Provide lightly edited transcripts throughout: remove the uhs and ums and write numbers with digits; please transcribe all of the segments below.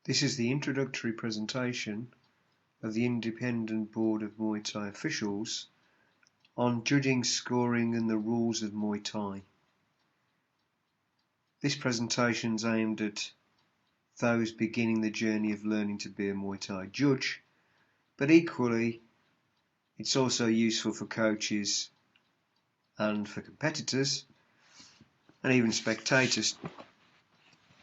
This is the introductory presentation of the Independent Board of Muay Thai Officials on judging, scoring and the rules of Muay Thai. This presentation is aimed at those beginning the journey of learning to be a Muay Thai judge, but equally it's also useful for coaches and for competitors and even spectators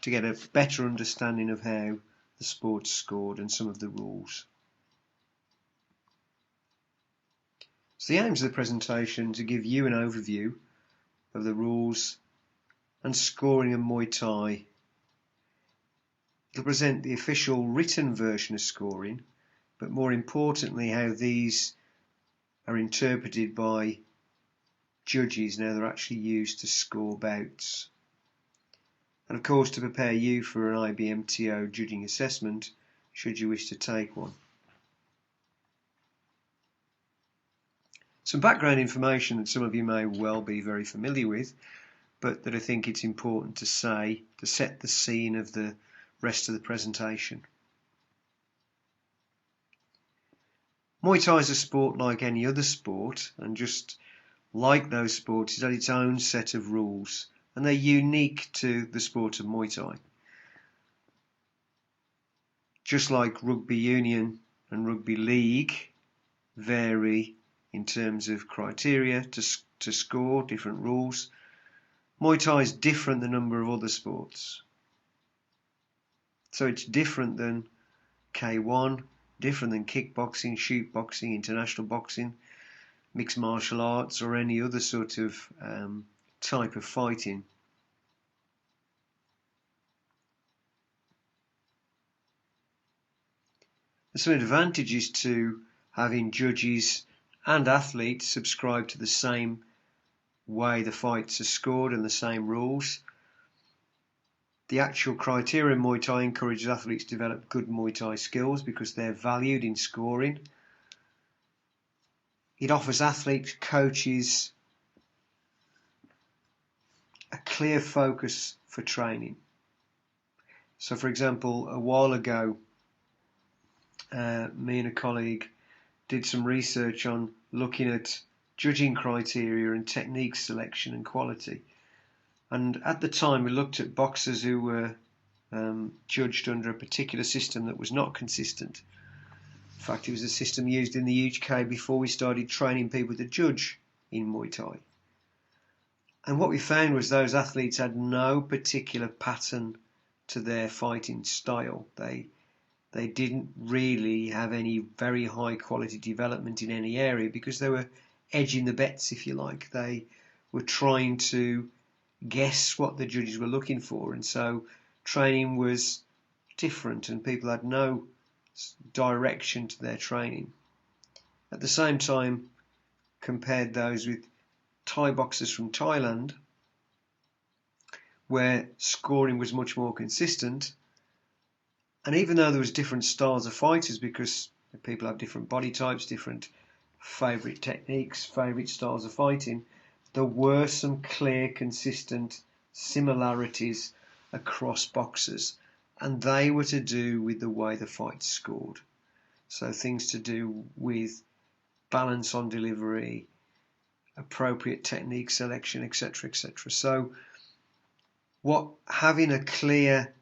to get a better understanding of how the sport's scored and some of the rules. So the aims of the presentation to give you an overview of the rules and scoring of Muay Thai. It'll present the official written version of scoring, but more importantly how these are interpreted by judges now they're actually used to score bouts. And of course to prepare you for an IBMTO judging assessment should you wish to take one. Some background information that some of you may well be very familiar with, but that I think it's important to say to set the scene of the rest of the presentation. Muay Thai is a sport like any other sport, and just like those sports, it's got its own set of rules, and they're unique to the sport of Muay Thai. Just like rugby union and rugby league vary in terms of criteria to score, different rules, Muay Thai is different than a number of other sports. So it's different than K1, different than kickboxing, shoot boxing, international boxing, mixed martial arts, or any other sort of type of fighting. There's some advantages to having judges and athletes subscribe to the same way the fights are scored and the same rules. The actual criteria in Muay Thai encourages athletes to develop good Muay Thai skills because they're valued in scoring. It offers athletes, coaches a clear focus for training. So for example, a while ago me and a colleague did some research on looking at judging criteria and technique selection and quality. And at the time we looked at boxers who were judged under a particular system that was not consistent. In fact, it was a system used in the UK before we started training people to judge in Muay Thai. And what we found was those athletes had no particular pattern to their fighting style. They didn't really have any very high quality development in any area because they were edging the bets, if you like. They were trying to guess what the judges were looking for, and so training was different and people had no direction to their training. At the same time, compared those with Thai boxers from Thailand, where scoring was much more consistent, and even though there was different styles of fighters because people have different body types, different favourite techniques, favourite styles of fighting, there were some clear, consistent similarities across boxers, and they were to do with the way the fights scored. So things to do with balance on delivery, appropriate technique selection, etc., etc. So having a clear,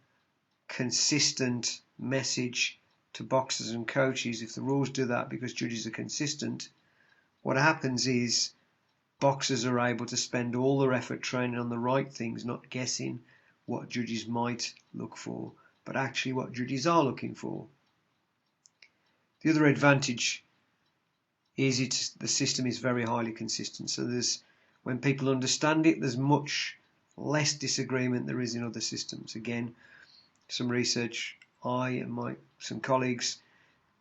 consistent message to boxers and coaches, if the rules do that because judges are consistent, what happens is boxers are able to spend all their effort training on the right things, not guessing what judges might look for, but actually what judges are looking for. The other advantage is the system is very highly consistent. So when people understand it, there's much less disagreement than there is in other systems. Again, some research I and some colleagues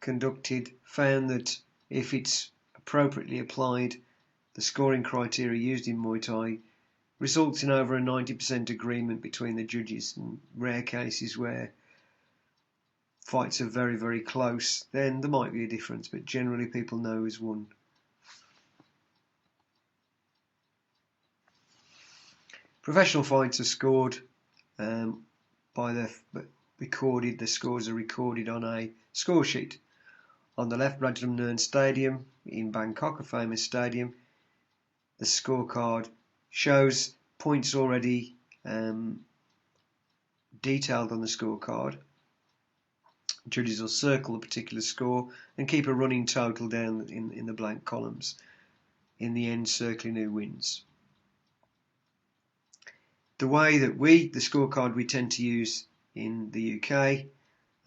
conducted found that if it's appropriately applied, the scoring criteria used in Muay Thai results in over a 90% agreement between the judges. In rare cases where fights are very, very close, then there might be a difference, but generally people know who's won. Professional fights are scored by the recorded, the scores are recorded on a score sheet. On the left, Radhakrishnan Stadium in Bangkok, a famous stadium, the scorecard shows points already detailed on the scorecard. Judges will circle a particular score and keep a running total down in the blank columns. In the end, circling who wins. The way that the scorecard we tend to use in the UK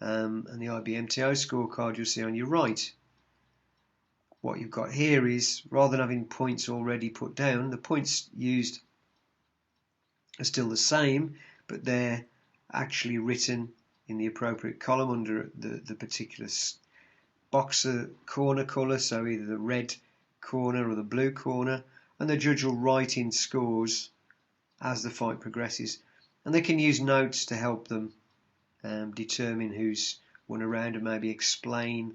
and the IBMTO scorecard you'll see on your right. What you've got here is, rather than having points already put down, the points used are still the same, but they're actually written in the appropriate column under the particular boxer corner colour, so either the red corner or the blue corner, and the judge will write in scores as the fight progresses, and they can use notes to help them determine who's won a round and maybe explain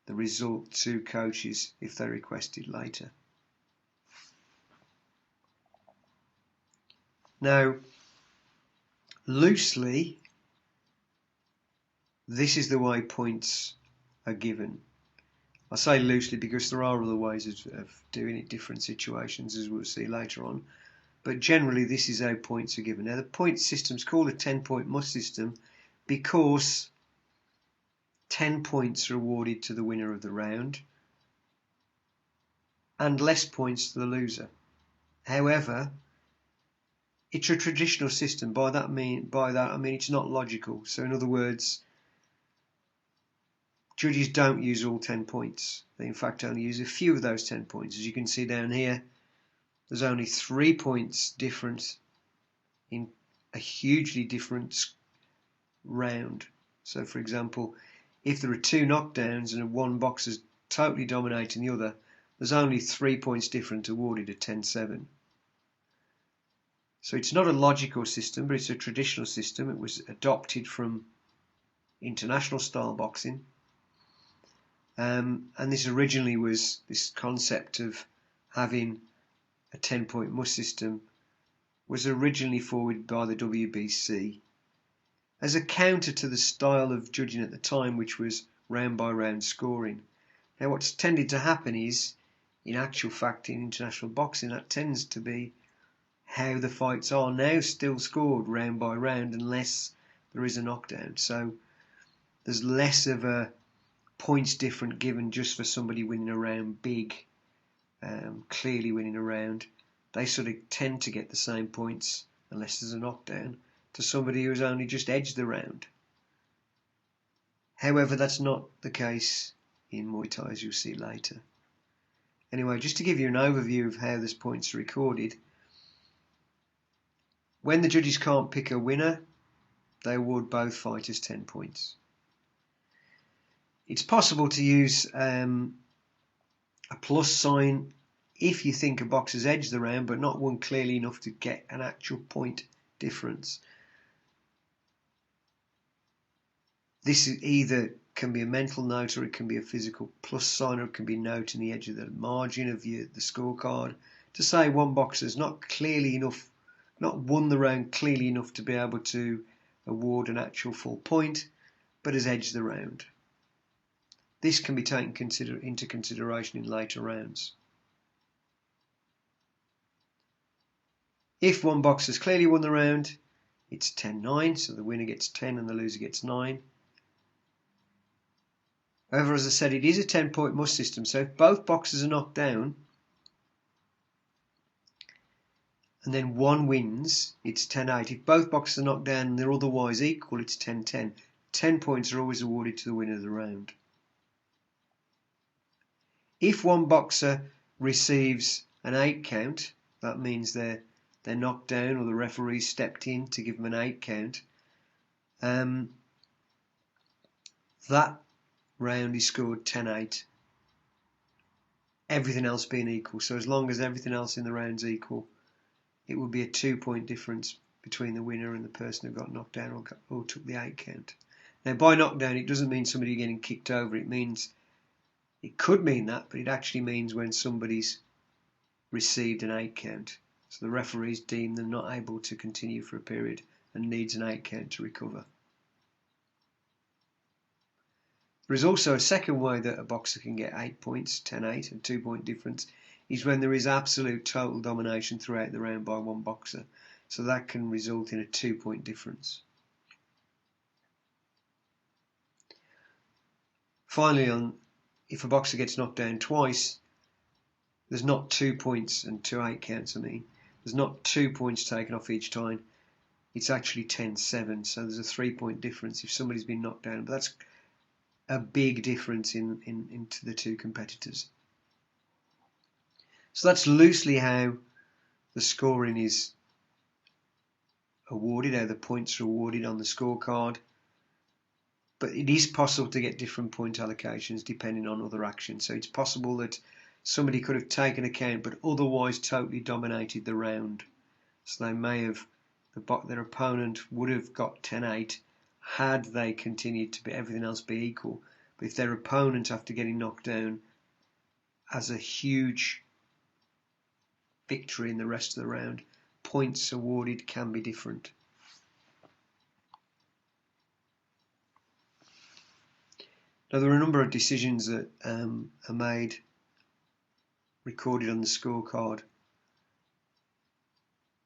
the result to coaches if they're requested later. Now, loosely, this is the way points are given. I say loosely because there are other ways of doing it, different situations, as we'll see later on. But generally, this is how points are given. Now, the point system is called a 10-point must system because 10 points are awarded to the winner of the round and less points to the loser. However, it's a traditional system. By that I mean it's not logical. So in other words, judges don't use all 10 points. They in fact only use a few of those 10 points. As you can see down here, there's only 3 points difference in a hugely different round. So for example, if there are 2 knockdowns and one boxer's totally dominating the other, there's only 3 points different awarded at 10-7. So it's not a logical system, but it's a traditional system. It was adopted from international style boxing. And this originally was this concept of having a 10-point must system was originally forwarded by the WBC as a counter to the style of judging at the time, which was round by round scoring. Now what's tended to happen is, in actual fact, in international boxing, that tends to be how the fights are now still scored round by round unless there is a knockdown. So there's less of a points difference given just for somebody winning a round big, clearly winning a round. They sort of tend to get the same points unless there's a knockdown to somebody who's only just edged the round. However, that's not the case in Muay Thai, as you'll see later. Anyway, just to give you an overview of how this points are recorded, when the judges can't pick a winner, they award both fighters 10 points. It's possible to use a plus sign if you think a boxer's edged the round but not won clearly enough to get an actual point difference. This is either can be a mental note or it can be a physical plus sign, or it can be a note in the edge of the margin of the scorecard to say one boxer's not clearly enough, not won the round clearly enough to be able to award an actual full point, but has edged the round. This can be taken into consideration in later rounds. If one boxer's clearly won the round, it's 10-9, so the winner gets 10 and the loser gets 9. However, as I said, it is a 10-point must system, so if both boxers are knocked down and then one wins, it's 10-8. If both boxers are knocked down and they're otherwise equal, it's 10-10. 10 points are always awarded to the winner of the round. If one boxer receives an 8 count, that means they're knocked down or the referee stepped in to give them an 8 count, that round is scored 10-8. Everything else being equal. So as long as everything else in the round's equal, it would be a 2-point difference between the winner and the person who got knocked down or took the 8 count. Now by knockdown, it doesn't mean somebody getting kicked over. It could mean that, but it actually means when somebody's received an 8 count. So the referees deem them not able to continue for a period and needs an 8 count to recover. There is also a second way that a boxer can get 8 points, 10-8, and 2-point difference, is when there is absolute total domination throughout the round by one boxer. So that can result in a 2-point difference. Finally, if a boxer gets knocked down twice, there's not 2 points and 2 8 counts, there's not 2 points taken off each time. It's actually 10-7, so there's a 3-point difference if somebody's been knocked down. But that's a big difference into the two competitors. So that's loosely how the scoring is awarded, how the points are awarded on the scorecard. But it is possible to get different point allocations depending on other actions. So it's possible that somebody could have taken a count but otherwise totally dominated the round. So they may have, their opponent would have got 10-8 had they continued to be everything else be equal. But if their opponent, after getting knocked down, has a huge victory in the rest of the round, points awarded can be different. Now there are a number of decisions that are made, recorded on the scorecard.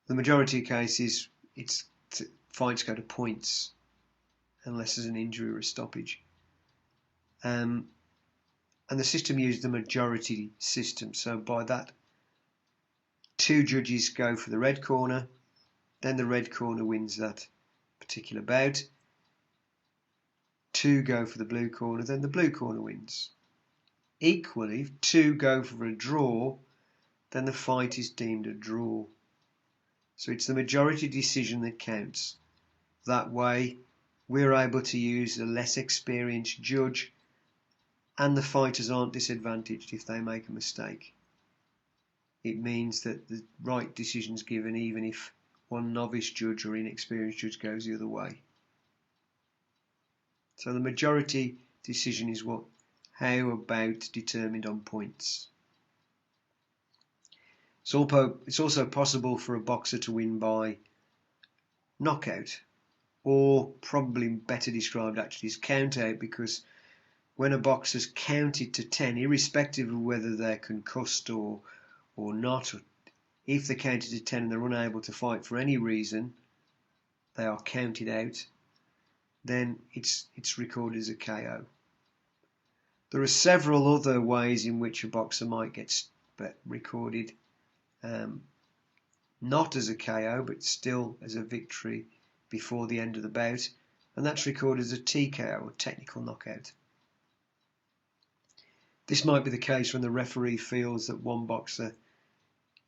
The majority of cases, fights go to points unless there's an injury or a stoppage. And the system used the majority system. So by that, 2 judges go for the red corner, then the red corner wins that particular bout. 2 go for the blue corner, then the blue corner wins. Equally, if 2 go for a draw, then the fight is deemed a draw. So it's the majority decision that counts. That way, we're able to use a less experienced judge, and the fighters aren't disadvantaged if they make a mistake. It means that the right decision's given even if one novice judge or inexperienced judge goes the other way. So the majority decision is how a bout determined on points. It's also possible for a boxer to win by knockout, or probably better described actually as count out, because when a boxer's counted to 10, irrespective of whether they're concussed or not, if they're counted to 10 and they're unable to fight for any reason, they are counted out, then it's recorded as a KO. There are several other ways in which a boxer might get recorded, not as a KO but still as a victory before the end of the bout, and that's recorded as a TKO, or technical knockout. This might be the case when the referee feels that one boxer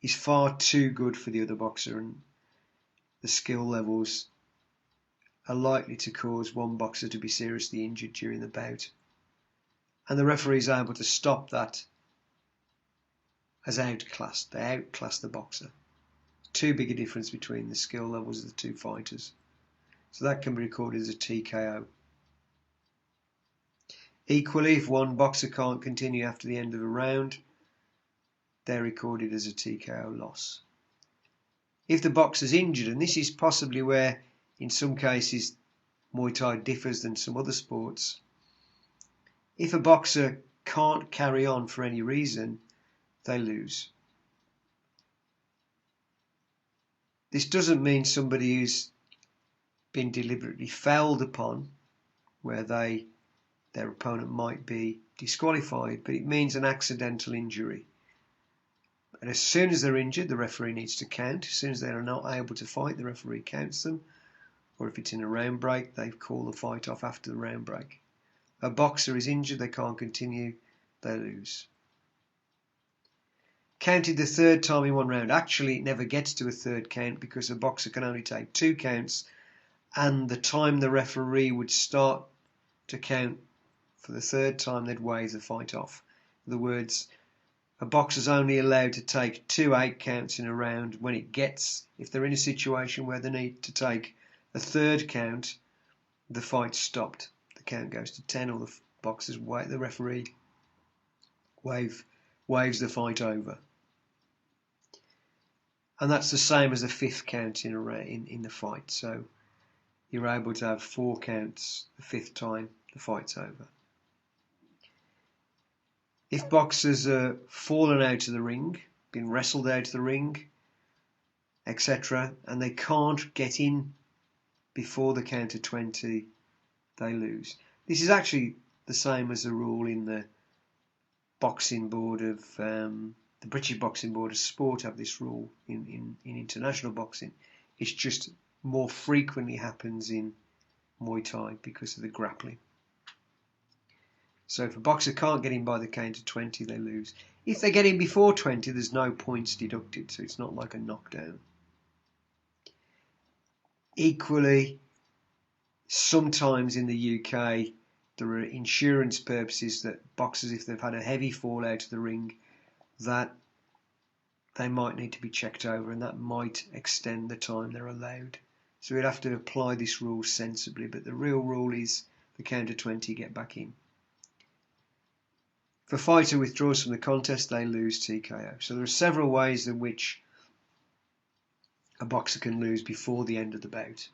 is far too good for the other boxer and the skill levels are likely to cause one boxer to be seriously injured during the bout. And the referee is able to stop that as outclassed. They outclass the boxer. Too big a difference between the skill levels of the two fighters. So that can be recorded as a TKO. Equally, if one boxer can't continue after the end of a round, they're recorded as a TKO loss. If the boxer's injured, and this is possibly where in some cases Muay Thai differs than some other sports, if a boxer can't carry on for any reason, they lose. This doesn't mean somebody who's been deliberately fouled upon, where their opponent might be disqualified, but it means an accidental injury. And as soon as they're injured, the referee needs to count. As soon as they are not able to fight, the referee counts them. Or if it's in a round break, they call the fight off after the round break. A boxer is injured, they can't continue, they lose. Counted the third time in one round. Actually, it never gets to a third count because a boxer can only take 2 counts, and the time the referee would start to count for the third time, they'd wave the fight off. In other words, a boxer's only allowed to take 2 8 counts in a round if they're in a situation where they need to take a third count, the fight's stopped. The count goes to 10, or the referee waves the fight over. And that's the same as a 5th count in the fight. So you're able to have 4 counts the 5th time the fight's over. If boxers are fallen out of the ring, been wrestled out of the ring, etc., and they can't get in before the count of 20, they lose. This is actually the same as the rule in the boxing board of the British Boxing Board of Sport have this rule in international boxing. It's just more frequently happens in Muay Thai because of the grappling. So if a boxer can't get in by the count of 20, they lose. If they get in before 20, there's no points deducted, so it's not like a knockdown. Equally, sometimes in the UK, there are insurance purposes that boxers, if they've had a heavy fall out of the ring, that they might need to be checked over, and that might extend the time they're allowed. So we'd have to apply this rule sensibly, but the real rule is the count of 20, get back in. If a fighter withdraws from the contest, they lose TKO. So there are several ways in which a boxer can lose before the end of the bout.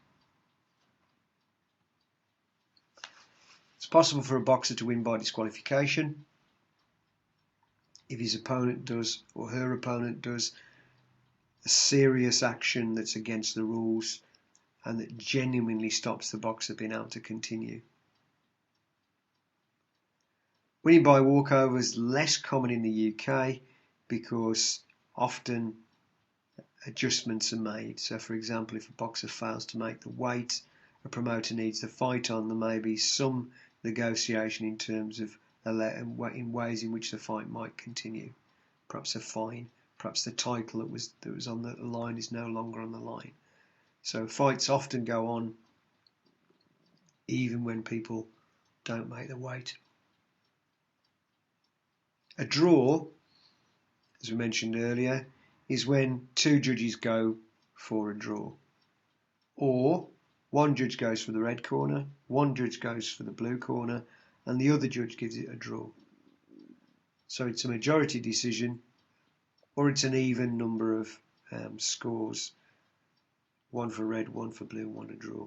It's possible for a boxer to win by disqualification if his opponent does, or her opponent does, a serious action that's against the rules and that genuinely stops the boxer being able to continue. Winning by walkover is less common in the UK because often adjustments are made. So for example, if a boxer fails to make the weight a promoter needs the fight on, there may be some negotiation in terms of in ways in which the fight might continue. Perhaps a fine, perhaps the title that was on the line is no longer on the line. So fights often go on even when people don't make the weight. A draw, as we mentioned earlier, is when 2 judges go for a draw. Or 1 judge goes for the red corner, 1 judge goes for the blue corner, and the other judge gives it a draw. So it's a majority decision, or it's an even number of scores. 1 for red, 1 for blue, 1 a draw.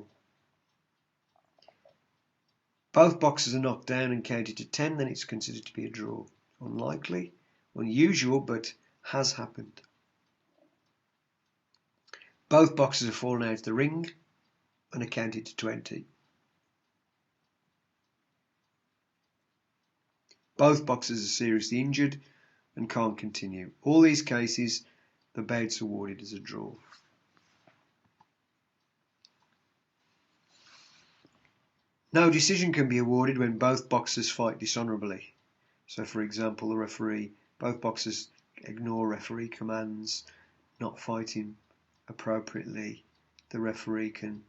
Both boxers are knocked down and counted to 10, then it's considered to be a draw. Unlikely, unusual, but has happened. Both boxers have fallen out of the ring and are counted to 20. Both boxers are seriously injured and can't continue. All these cases, the bout's awarded as a draw. No decision can be awarded when both boxers fight dishonourably. So for example, both boxers ignore referee commands, not fighting appropriately. The referee can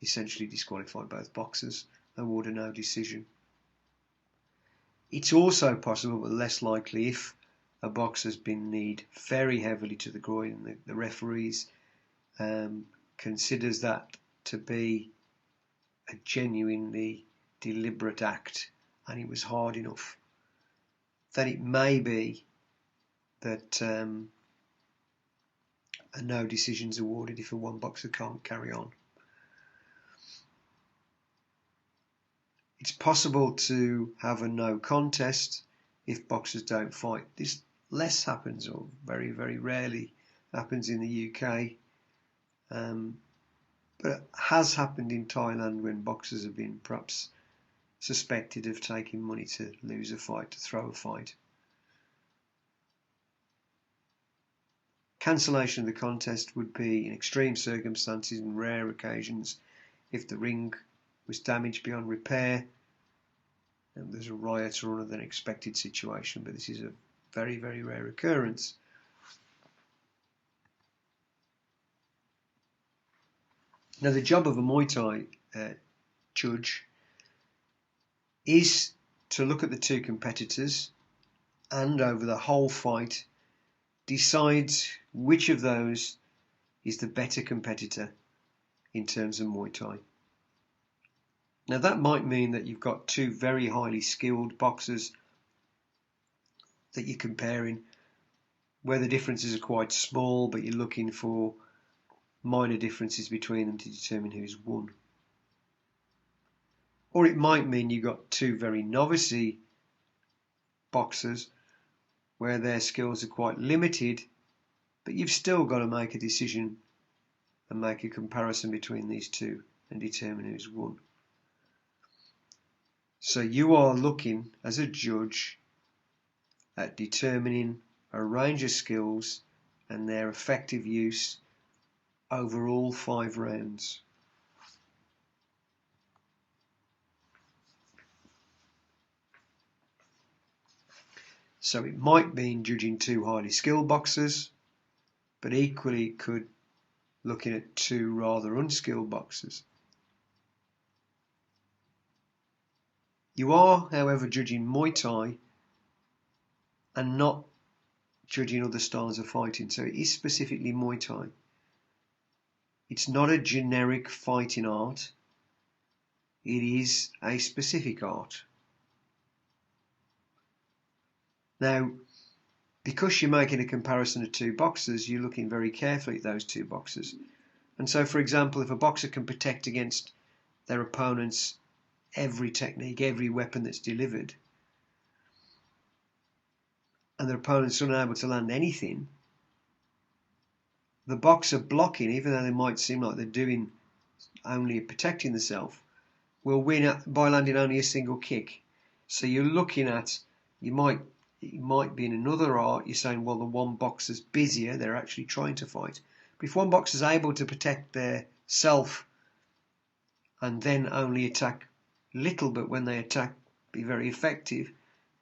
essentially disqualify both boxers, award a no decision. It's also possible, but less likely, if a boxer's been kneed very heavily to the groin and the referees considers that to be a genuinely deliberate act and it was hard enough, then it may be that a no decision is awarded if one boxer can't carry on. It's possible to have a no contest if boxers don't fight. This less happens, or very, very rarely happens in the UK, but it has happened in Thailand when boxers have been perhaps suspected of taking money to lose a fight, to throw a fight. Cancellation of the contest would be in extreme circumstances and rare occasions if the ring was damaged beyond repair and there's a riot or another unexpected situation, but this is a very, very rare occurrence. Now the job of a Muay Thai judge is to look at the 2 competitors and over the whole fight decide which of those is the better competitor in terms of Muay Thai. Now that might mean that you've got 2 very highly skilled boxers that you're comparing, where the differences are quite small, but you're looking for minor differences between them to determine who's won. Or it might mean you've got two very novice boxers where their skills are quite limited, but you've still got to make a decision and make a comparison between these two and determine who's won. So you are looking as a judge at determining a range of skills and their effective use over all 5 rounds. So it might mean judging 2 highly skilled boxers, but equally it could looking at 2 rather unskilled boxers. You are, however, judging Muay Thai and not judging other styles of fighting, so it is specifically Muay Thai. It's not a generic fighting art, it is a specific art. Now, because you're making a comparison of 2 boxers, you're looking very carefully at those 2 boxers. And so, for example, if a boxer can protect against their opponent's every technique, every weapon that's delivered, and their opponent's unable to land anything, the boxer blocking, even though they might seem like they're doing only protecting themselves, will win by landing only a single kick. So you're looking at, it might be in another art, you're saying, well, the one boxer's busier, they're actually trying to fight. But if one boxer's able to protect their self and then only attack little, but when they attack be very effective,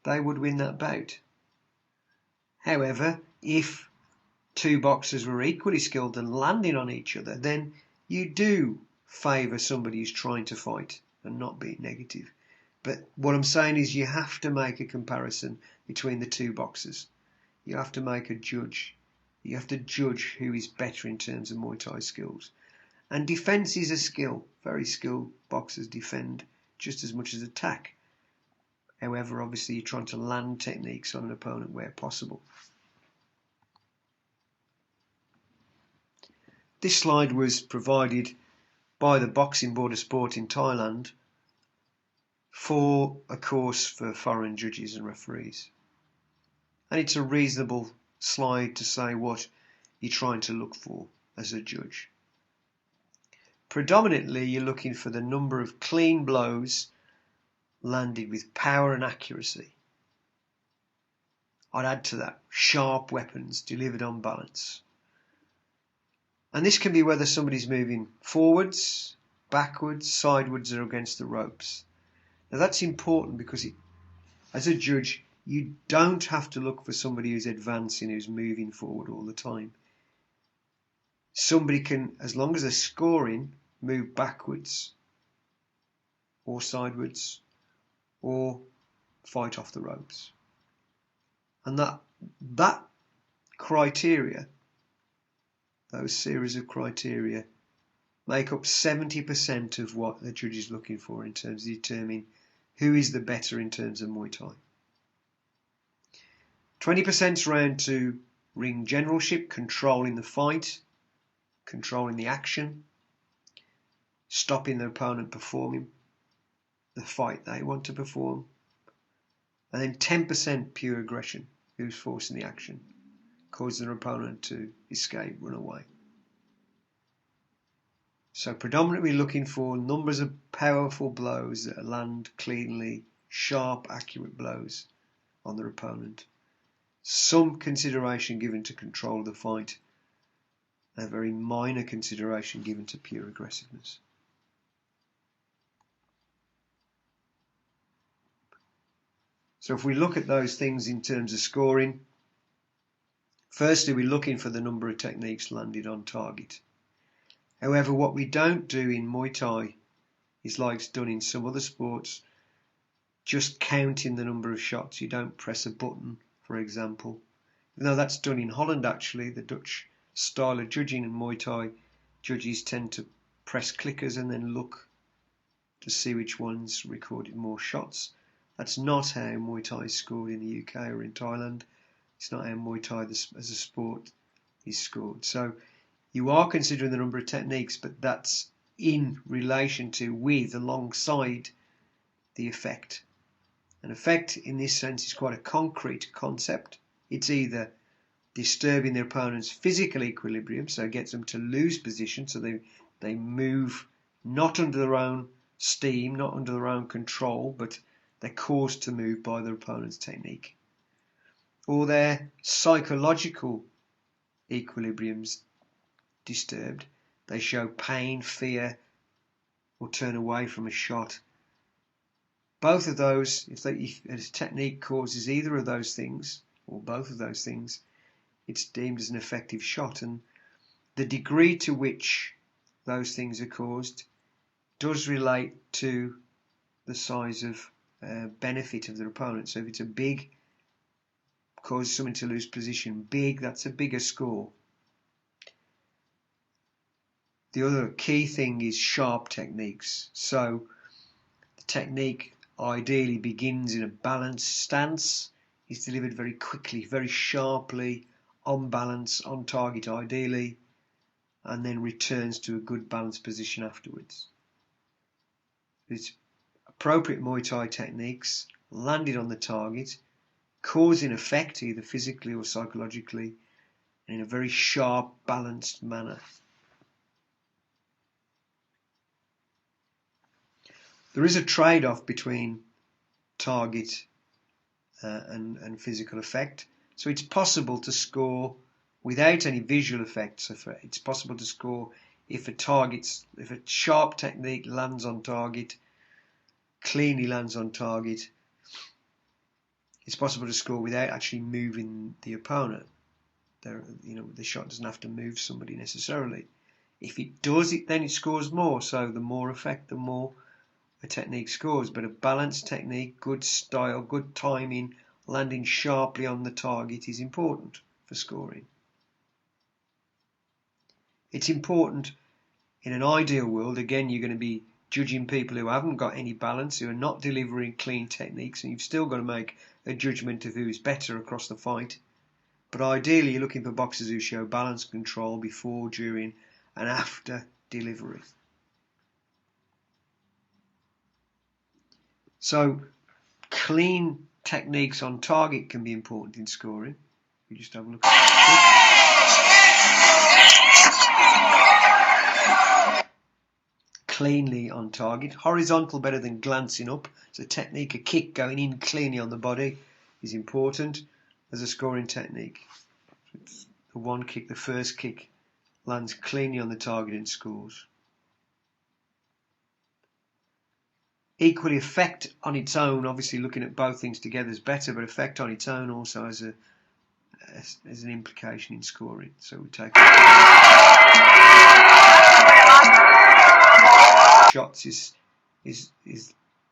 they would win that bout. However, if 2 boxers were equally skilled and landing on each other, then you do favour somebody who's trying to fight and not be negative. But what I'm saying is you have to make a comparison between the 2 boxers. You have to make a judge. You have to judge who is better in terms of Muay Thai skills. And defence is a skill. Very skilled boxers defend just as much as attack. However, obviously you're trying to land techniques on an opponent where possible. This slide was provided by the Boxing Board of Sport in Thailand for a course for foreign judges and referees. And it's a reasonable slide to say what you're trying to look for as a judge. Predominantly, you're looking for the number of clean blows landed with power and accuracy. I'd add to that sharp weapons delivered on balance. And this can be whether somebody's moving forwards, backwards, sideways, or against the ropes. Now that's important because as a judge, you don't have to look for somebody who's advancing, who's moving forward all the time. Somebody can, as long as they're scoring, move backwards or sideways or fight off the ropes. And that criteria, those series of criteria, make up 70% of what the judge is looking for in terms of determining who is the better in terms of Muay Thai. 20% is round to ring generalship, controlling the fight, controlling the action, stopping the opponent performing the fight they want to perform. And then 10% pure aggression, who's forcing the action, causing their opponent to escape, run away. So predominantly looking for numbers of powerful blows that land cleanly, sharp, accurate blows on their opponent. Some consideration given to control of the fight, and a very minor consideration given to pure aggressiveness. So if we look at those things in terms of scoring, firstly we're looking for the number of techniques landed on target. However, what we don't do in Muay Thai is like it's done in some other sports, just counting the number of shots. You don't press a button, for example. Even though that's done in Holland actually, the Dutch style of judging in Muay Thai, judges tend to press clickers and then look to see which ones recorded more shots. That's not how Muay Thai is scored in the UK or in Thailand. It's not how Muay Thai as a sport is scored. So you are considering the number of techniques, but that's in relation to, with, alongside the effect. An effect in this sense is quite a concrete concept. It's either disturbing their opponent's physical equilibrium, so it gets them to lose position, so they move not under their own steam, not under their own control, but they're caused to move by their opponent's technique. Or their psychological equilibrium's disturbed. They show pain, fear, or turn away from a shot. Both of those, if a technique causes either of those things, or both of those things, it's deemed as an effective shot. And the degree to which those things are caused does relate to the size of benefit of their opponent. So if it's a big, causes someone to lose position, big, that's a bigger score. The other key thing is sharp techniques. So the technique ideally begins in a balanced stance, is delivered very quickly, very sharply, on balance, on target ideally, and then returns to a good balanced position afterwards. It's appropriate Muay Thai techniques landed on the target, causing effect either physically or psychologically, and in a very sharp, balanced manner. There is a trade-off between target and physical effect. So it's possible to score without any visual effects. It's possible to score if a sharp technique lands on target, cleanly lands on target. It's possible to score without actually moving the opponent. The shot doesn't have to move somebody necessarily. If it does, then it scores more. So the more effect, the more a technique scores. But a balanced technique, good style, good timing, landing sharply on the target is important for scoring. It's important in an ideal world. Again, you're going to be judging people who haven't got any balance, who are not delivering clean techniques, and you've still got to make a judgment of who's better across the fight. But ideally, you're looking for boxers who show balance control before, during, and after delivery. So, clean techniques on target can be important in scoring. We just have a look at it. Cleanly on target. Horizontal better than glancing up. So technique, a kick going in cleanly on the body is important as a scoring technique. The one kick, the first kick, lands cleanly on the target and scores. Equally, effect on its own, obviously looking at both things together is better, but effect on its own also has an implication in scoring. So we take shots is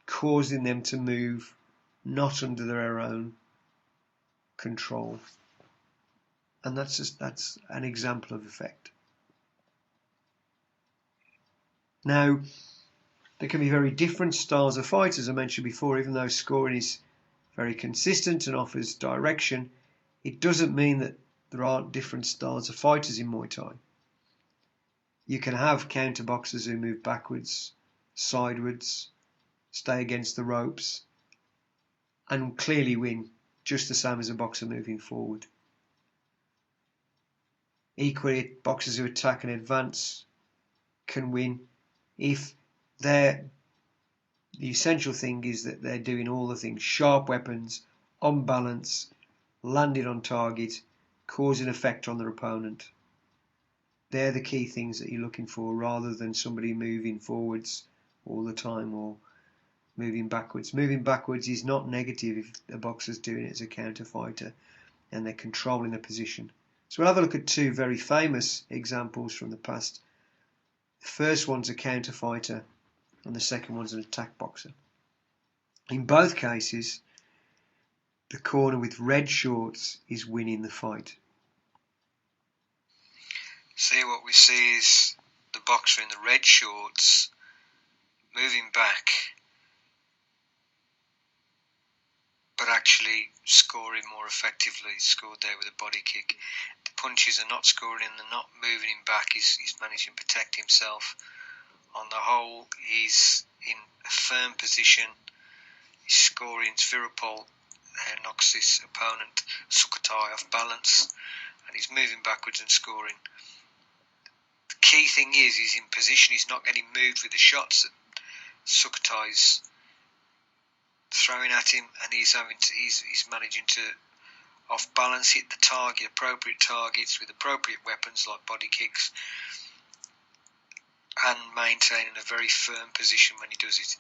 causing them to move not under their own control, and that's an example of effect. Now, there can be very different styles of fight, as I mentioned before. Even though scoring is very consistent and offers direction, it doesn't mean that there aren't different styles of fighters in Muay Thai. You can have counter boxers who move backwards, sideways, stay against the ropes, and clearly win, just the same as a boxer moving forward. Equally, boxers who attack and advance can win if the essential thing is that they're doing all the things: sharp weapons, on balance, landed on target, causing effect on their opponent. They're the key things that you're looking for, rather than somebody moving forwards all the time or moving backwards. Moving backwards is not negative if a boxer's doing it as a counter fighter and they're controlling the position. So we'll have a look at two very famous examples from the past. The first one's a counter fighter and the second one's an attack boxer. In both cases, the corner with red shorts is winning the fight. See, what we see is the boxer in the red shorts moving back, but actually scoring more effectively. Scored there with a body kick. The punches are not scoring and they're not moving him back. He's managing to protect himself. On the whole, he's in a firm position, His scoring, Virapol knocks this opponent, Sukhothai, off balance, and he's moving backwards and scoring. The key thing is he's in position, he's not getting moved with the shots that Sukhothai's throwing at him, and he's managing to off balance hit the target, appropriate targets with appropriate weapons like body kicks, and maintaining a very firm position when he does it,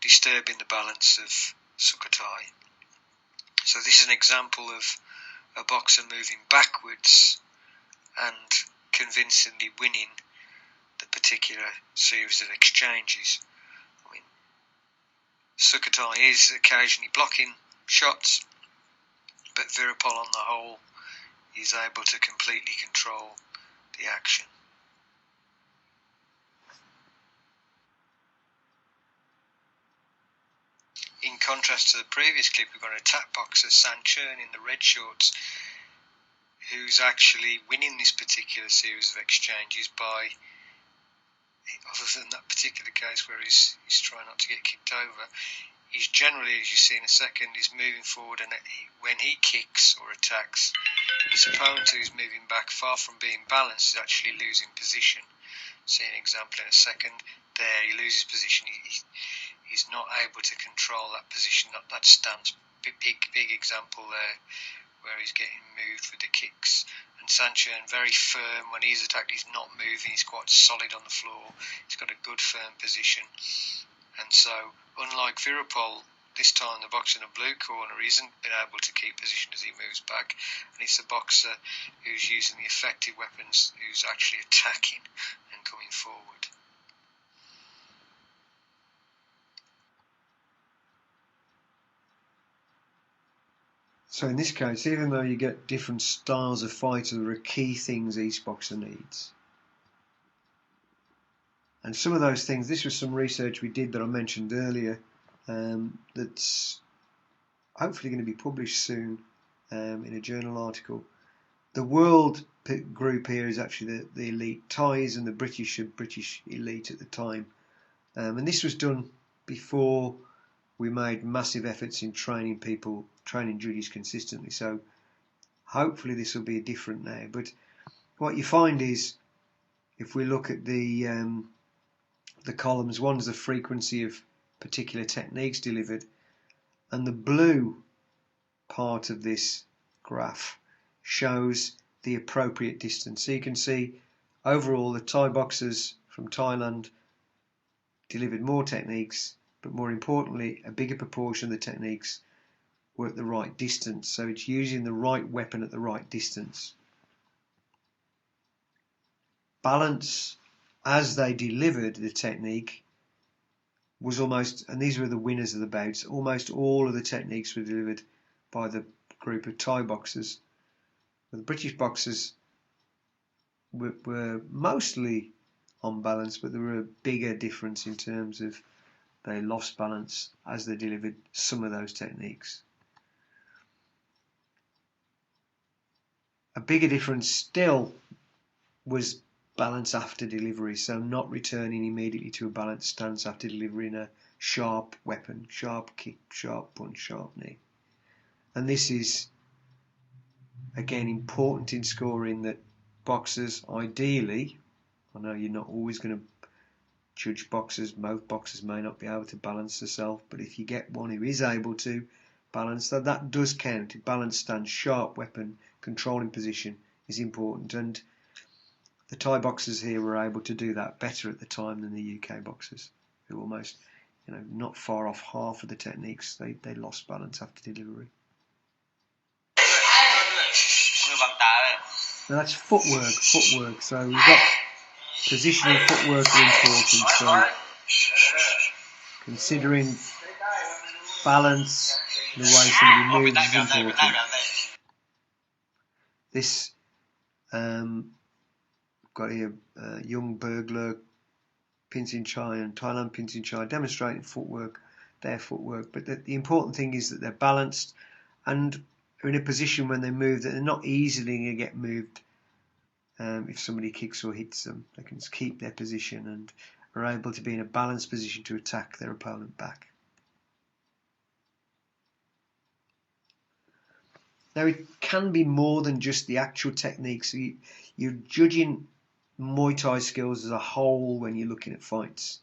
disturbing the balance of Sukhothai. So this is an example of a boxer moving backwards and convincingly winning the particular series of exchanges. I mean, Sukhothai is occasionally blocking shots, but Virapol on the whole is able to completely control the action. In contrast to the previous clip, we've got an attack boxer, Sanchern, in the red shorts, who's actually winning this particular series of exchanges by, other than that particular case where he's trying not to get kicked over, he's generally, as you see in a second, is moving forward, and when he kicks or attacks, his opponent who's moving back, far from being balanced, is actually losing position. See an example in a second. There, he loses position. He's not able to control that position, that stance. Big example there, where he's getting moved with the kicks. And Sanchern, very firm when he's attacked. He's not moving. He's quite solid on the floor. He's got a good firm position. And so, unlike Virapol, this time the boxer in the blue corner isn't been able to keep position as he moves back, and it's the boxer who's using the effective weapons who's actually attacking and coming forward. So in this case, even though you get different styles of fighter, there are key things each boxer needs. And some of those things, this was some research we did that I mentioned earlier, that's hopefully going to be published soon in a journal article. The world group here is actually the elite Thais, and the British elite at the time. And this was done before we made massive efforts in training judges consistently. So hopefully this will be different now. But what you find is, if we look at the columns, one's the frequency of particular techniques delivered, and the blue part of this graph shows the appropriate distance. So you can see overall the Thai boxers from Thailand delivered more techniques, but more importantly, a bigger proportion of the techniques were at the right distance. So it's using the right weapon at the right distance. Balance as they delivered the technique was almost, and these were the winners of the bouts, almost all of the techniques were delivered by the group of Thai boxers. The British boxers were mostly on balance, but there were a bigger difference in terms of they lost balance as they delivered some of those techniques. A bigger difference still was balance after delivery, so not returning immediately to a balanced stance after delivering a sharp weapon, sharp kick, sharp punch, sharp knee. And this is again important in scoring, that boxers ideally, I know you're not always going to judge boxers, most boxers may not be able to balance themselves, but if you get one who is able to balance, that does count. Balanced stance, sharp weapon, controlling position is important, and the Thai boxers here were able to do that better at the time than the UK boxers, who almost, not far off half of the techniques, they lost balance after delivery. Now that's footwork. So we've got positioning, footwork are important. So considering balance, the way somebody moves is important. This got here young burglar Pinsinchai and Thailand Pinsinchai demonstrating their footwork. But the important thing is that they're balanced and are in a position when they move that they're not easily going to get moved. If somebody kicks or hits them, they can keep their position and are able to be in a balanced position to attack their opponent back. Now, it can be more than just the actual techniques. So you're judging Muay Thai skills as a whole when you're looking at fights.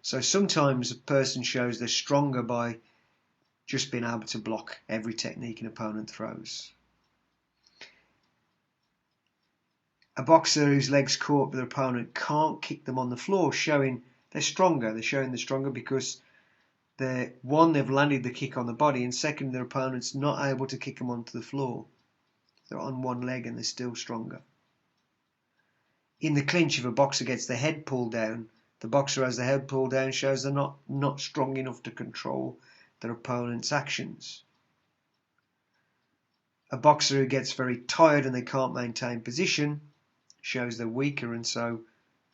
So sometimes a person shows they're stronger by just being able to block every technique an opponent throws. A boxer whose legs caught with their opponent can't kick them on the floor, showing they're stronger. They're showing they're stronger because they've landed the kick on the body, and second, their opponent's not able to kick them onto the floor. They're on one leg and they're still stronger. In the clinch, if a boxer gets the head pulled down, the boxer has the head pulled down shows they're not strong enough to control their opponent's actions. A boxer who gets very tired and they can't maintain position shows they're weaker and so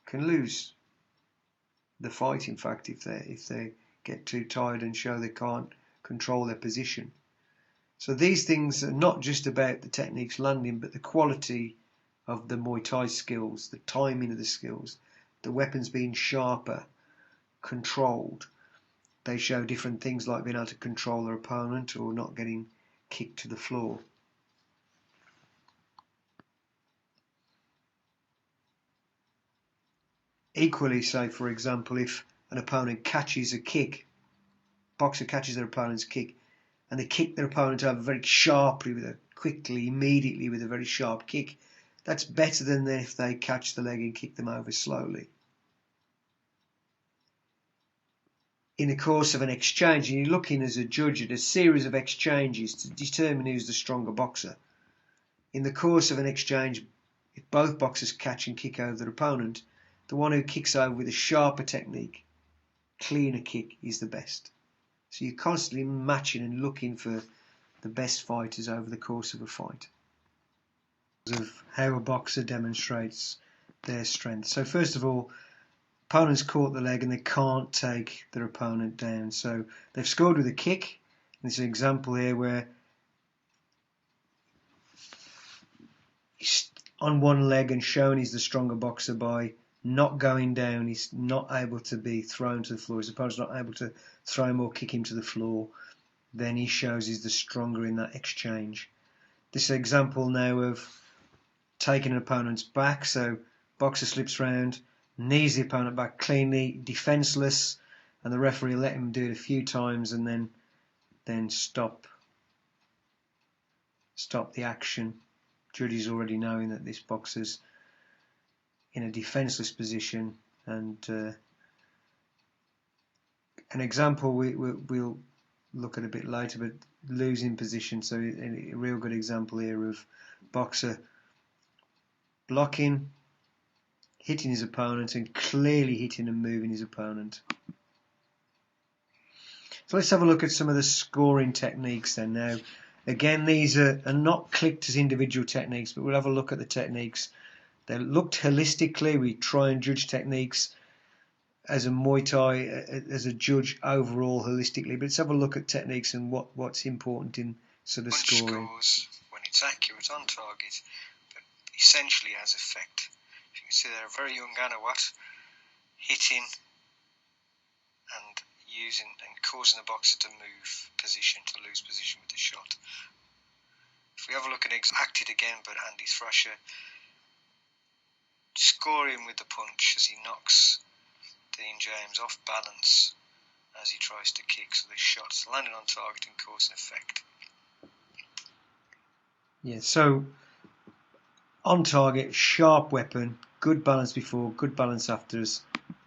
can lose the fight, in fact, if they get too tired and show they can't control their position. So these things are not just about the techniques landing, but the quality of the Muay Thai skills, the timing of the skills, the weapons being sharper, controlled. They show different things like being able to control their opponent or not getting kicked to the floor. Equally, say for example, if an opponent catches a kick, boxer catches their opponent's kick, and they kick their opponent over very sharply, immediately with a very sharp kick, that's better than if they catch the leg and kick them over slowly. In the course of an exchange, and you're looking as a judge at a series of exchanges to determine who's the stronger boxer. In the course of an exchange, if both boxers catch and kick over their opponent, the one who kicks over with a sharper technique, cleaner kick, is the best. So you're constantly matching and looking for the best fighters over the course of a fight. Of how a boxer demonstrates their strength. So first of all, opponents caught the leg and they can't take their opponent down. So they've scored with a kick. There's an example here where he's on one leg and shown he's the stronger boxer by not going down. He's not able to be thrown to the floor. His opponent's not able to throw him or kick him to the floor. Then he shows he's the stronger in that exchange. This is an example now of taking an opponent's back. So boxer slips round, knees the opponent back cleanly, defenceless, and the referee let him do it a few times and then stop the action. Judges already knowing that this boxer's in a defenceless position, and an example we'll look at a bit later, but losing position. So a real good example here of boxer blocking, hitting his opponent, and clearly hitting and moving his opponent. So let's have a look at some of the scoring techniques then. Now, again, these are not clicked as individual techniques, but we'll have a look at the techniques. They're looked holistically. We try and judge techniques as a Muay Thai, as a judge overall holistically. But let's have a look at techniques and what's important in sort of scoring. Scores when it's accurate on target, but essentially has effect. You can see they're a very young Anawat, hitting and using and causing the boxer to move position, to lose position with the shot. If we have a look at acted again, but Andy Thrasher scoring with the punch as he knocks Dean James off balance as he tries to kick, so the shot's landing on target and causing effect. Yeah, so on target, sharp weapon, good balance before, good balance after is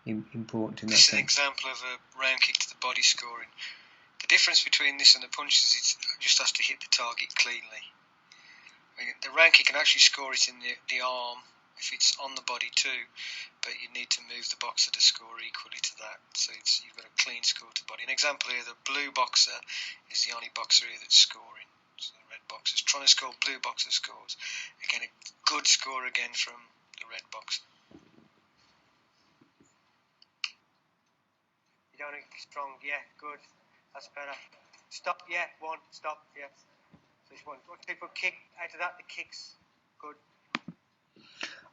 important in that sense. This is an example of a round kick to the body scoring. The difference between this and the punches is it just has to hit the target cleanly. I mean, the round kick can actually score it in the arm if it's on the body too, but you need to move the boxer to score equally to that. So you've got a clean score to the body. An example here, the blue boxer is the only boxer here that's scoring. So the red boxer's trying to score, blue boxer scores. Again, a good score again from the red boxer. You don't think strong, yeah, good. That's better. Stop, yeah, one, stop, yeah. So one people kick out of that, the kicks, good.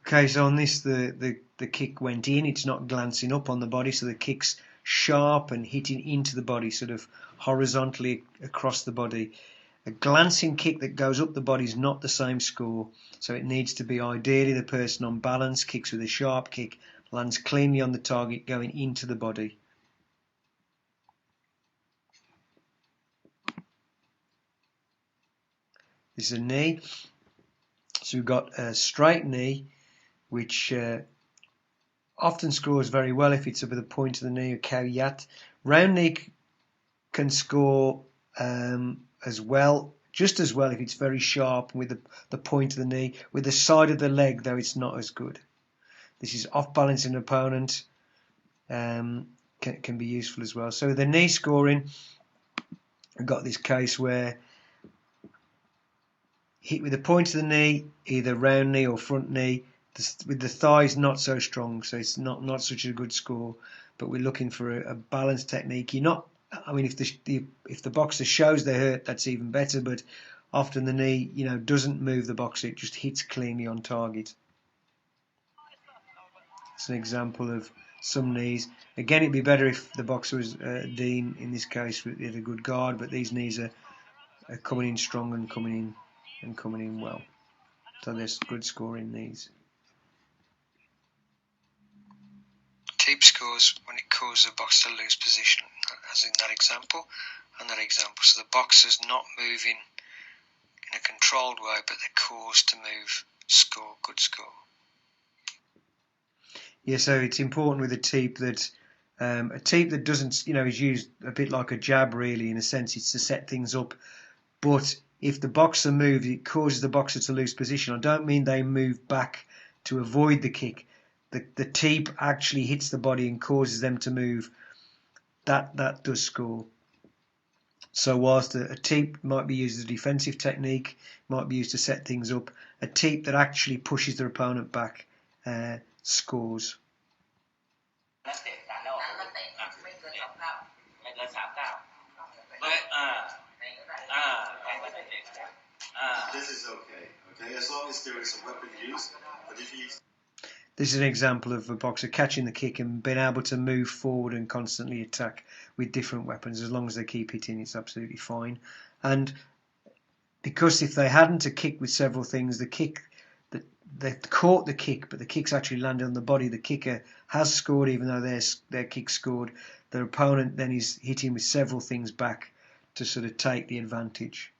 Okay, so on this, the kick went in. It's not glancing up on the body, so the kick's sharp and hitting into the body, sort of horizontally across the body. A glancing kick that goes up the body is not the same score, so it needs to be ideally the person on balance, kicks with a sharp kick, lands cleanly on the target going into the body. This is a knee. So we've got a straight knee, which often scores very well if it's with the point of the knee, a caveat. Round knee can score as well, just as well if it's very sharp with the point of the knee. With the side of the leg, though, it's not as good. This is off-balancing an opponent, can be useful as well. So the knee scoring, I've got this case where hit with the point of the knee, either round knee or front knee, with the thighs not so strong, so it's not such a good score. But we're looking for a balanced technique. You're not, I mean, if the boxer shows they're hurt, that's even better. But often the knee, doesn't move the boxer; it just hits cleanly on target. It's an example of some knees. Again, it'd be better if the boxer was Dean in this case with a good guard. But these knees are coming in strong and coming in well. So there's good scoring knees. Teep scores when it causes a boxer to lose position, as in that example and that example. So the boxer's not moving in a controlled way, but they're caused to move. Score, good score. Yeah, so it's important with a teep that doesn't, is used a bit like a jab, really, in a sense. It's to set things up. But if the boxer moves, it causes the boxer to lose position. I don't mean they move back to avoid the kick. The teep actually hits the body and causes them to move. That does score. So whilst a teep might be used as a defensive technique, might be used to set things up, a teep that actually pushes their opponent back scores. This is okay, as long as there is a weapon used. But if you... This is an example of a boxer catching the kick and being able to move forward and constantly attack with different weapons. As long as they keep hitting, it's absolutely fine. And because if they hadn't a kick with several things, the kick, they caught the kick, but the kick's actually landed on the body. The kicker has scored, even though their kick scored. Their opponent then is hitting with several things back to sort of take the advantage.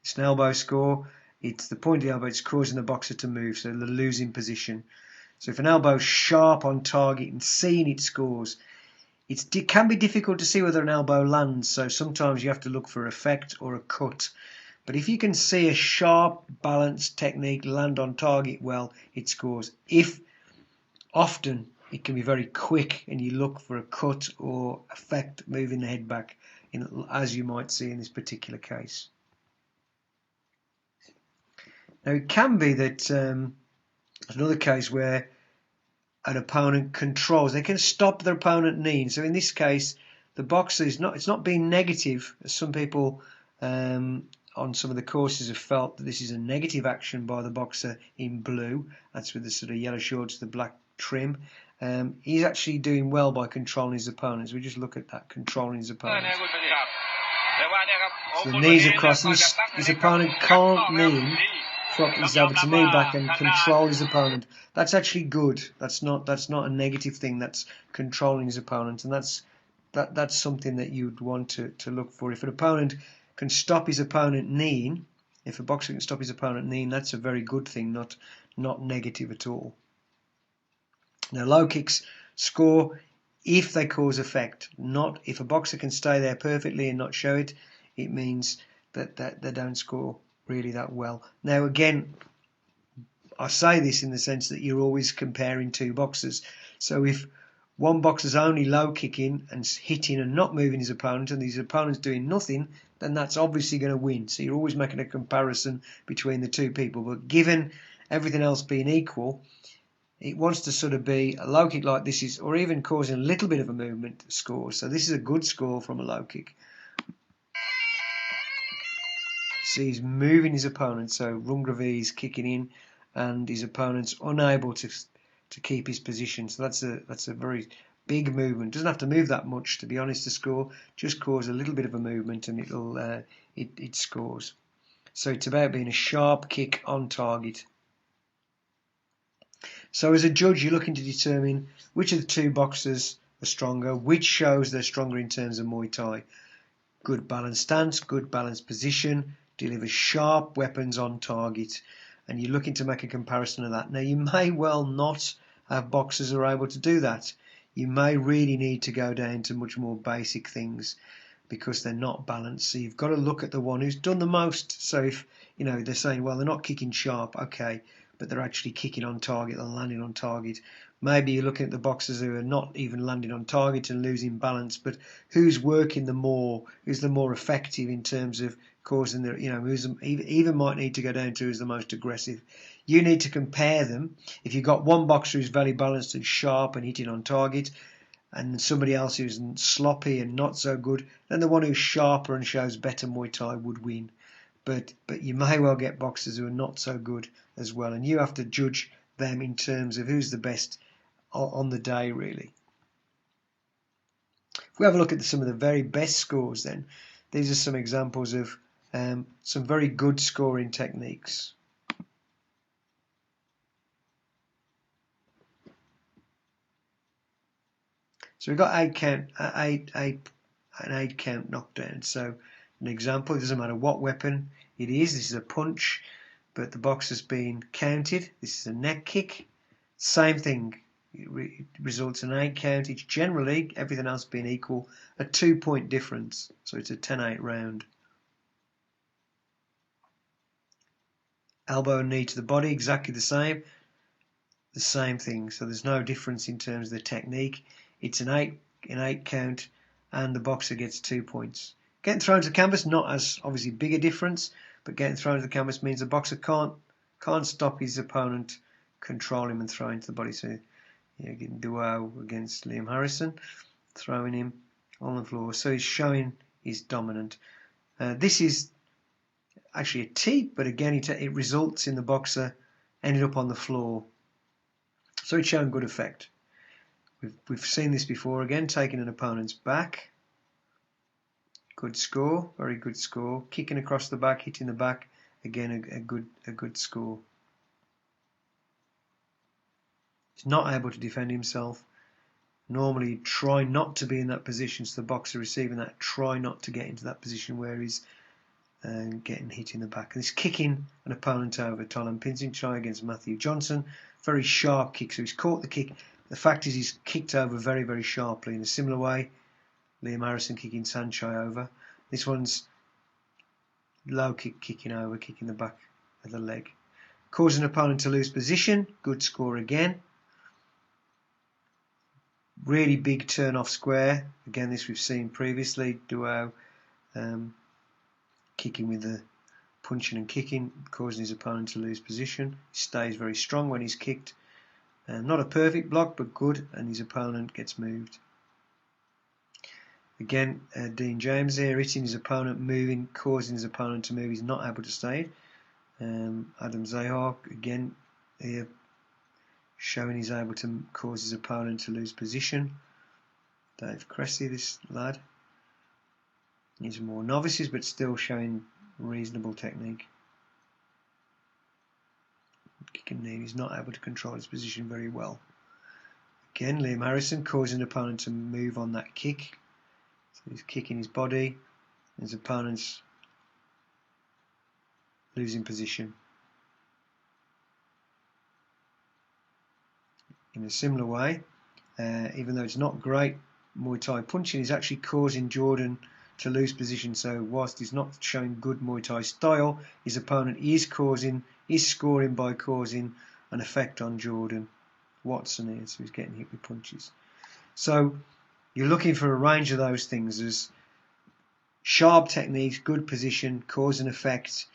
It's an elbow score. It's the point of the elbow. It's causing the boxer to move, so they're losing position. So if an elbow's sharp on target and seeing it scores, it can be difficult to see whether an elbow lands. So sometimes you have to look for effect or a cut. But if you can see a sharp, balanced technique land on target well, it scores. If often it can be very quick and you look for a cut or effect moving the head back, as you might see in this particular case. Now it can be that there's another case where an opponent controls. They can stop their opponent kneeing. So in this case, the boxer it's not being negative, as some people on some of the courses have felt that this is a negative action by the boxer in blue. That's with the sort of yellow shorts, the black trim. He's actually doing well by controlling his opponents. We just look at that, controlling his opponents. So the knees across. His opponent can't knee. He's able to knee back and control his opponent. That's actually good. That's not a negative thing. That's controlling his opponent, and that's something that you'd want to look for. If an opponent can stop his opponent kneeing, if a boxer can stop his opponent kneeing, that's a very good thing, not negative at all. Now low kicks score if they cause effect, not if a boxer can stay there perfectly and not show it. It means that they don't score really that well. Now again, I say this in the sense that you're always comparing two boxers. So if one boxer's only low kicking and hitting and not moving his opponent, and his opponent's doing nothing, then that's obviously going to win. So you're always making a comparison between the two people. But given everything else being equal, it wants to sort of be a low kick like this is, or even causing a little bit of a movement score. So this is a good score from a low kick. So he's moving his opponent, so Rungravi is kicking in and his opponent's unable to keep his position. So that's a very Big movement. Doesn't have to move that much, to be honest, to score. Just cause a little bit of a movement and it scores. So it's about being a sharp kick on target. So as a judge, you're looking to determine which of the two boxers are stronger, which shows they're stronger in terms of Muay Thai. Good balanced stance, good balanced position, deliver sharp weapons on target. And you're looking to make a comparison of that. Now, you may well not have boxers who are able to do that. You may really need to go down to much more basic things because they're not balanced. So you've got to look at the one who's done the most. So if, they're saying, well, they're not kicking sharp, okay, but they're actually kicking on target and landing on target. Maybe you're looking at the boxers who are not even landing on target and losing balance, but who's working the more, who's the more effective in terms of causing the, who's even might need to go down to who's the most aggressive. You need to compare them. If you've got one boxer who's very balanced and sharp and hitting on target, and somebody else who's sloppy and not so good, then the one who's sharper and shows better Muay Thai would win. But you may well get boxers who are not so good as well, and you have to judge them in terms of who's the best on the day, really. If we have a look at some of the very best scores, then these are some examples of some very good scoring techniques. So we've got an 8 count knockdown. So an example, it doesn't matter what weapon it is. This is a punch, but the boxer's been counted. This is a neck kick. Same thing. It results in an 8 count. It's generally, everything else being equal, a 2-point difference. So it's a 10-8 round. Elbow and knee to the body, exactly the same. The same thing. So there's no difference in terms of the technique. It's an 8 count, and the boxer gets 2 points. Getting thrown to the canvas, not as obviously big a difference, but getting thrown to the canvas means the boxer can't stop his opponent, control him and throw him to the body. So getting duo against Liam Harrison, throwing him on the floor. So he's showing he's dominant. This is actually a teep, but again it results in the boxer ending up on the floor. So it's showing good effect. We've seen this before again, taking an opponent's back. Good score, very good score. Kicking across the back, hitting the back, again a good score. He's not able to defend himself. Normally try not to be in that position, so the boxer receiving that, try not to get into that position where he's getting hit in the back. And he's kicking an opponent over. Tylan Pinsinchai against Matthew Johnson. Very sharp kick, so he's caught the kick. The fact is he's kicked over very, very sharply. In a similar way, Liam Harrison kicking Sanchai over. This one's low kick, kicking over, kicking the back of the leg. Causing an opponent to lose position. Good score again. Really big turn off square. Again, this we've seen previously. Duo kicking with the punching and kicking, causing his opponent to lose position. He stays very strong when he's kicked. Not a perfect block, but good, and his opponent gets moved. Again, Dean James here hitting his opponent, moving, causing his opponent to move. He's not able to stay. Adam Zahar again here showing he's able to cause his opponent to lose position. Dave Cressy, this lad. He's more novices, but still showing reasonable technique. Kicking knee, he's not able to control his position very well. Again, Liam Harrison causing the opponent to move on that kick. So he's kicking his body. His opponent's losing position. In a similar way, even though it's not great Muay Thai punching, he's actually causing Jordan to lose position. So whilst he's not showing good Muay Thai style, his opponent is scoring by causing an effect on Jordan Watson here. So he's getting hit with punches. So you're looking for a range of those things as sharp techniques, good position, cause and effect,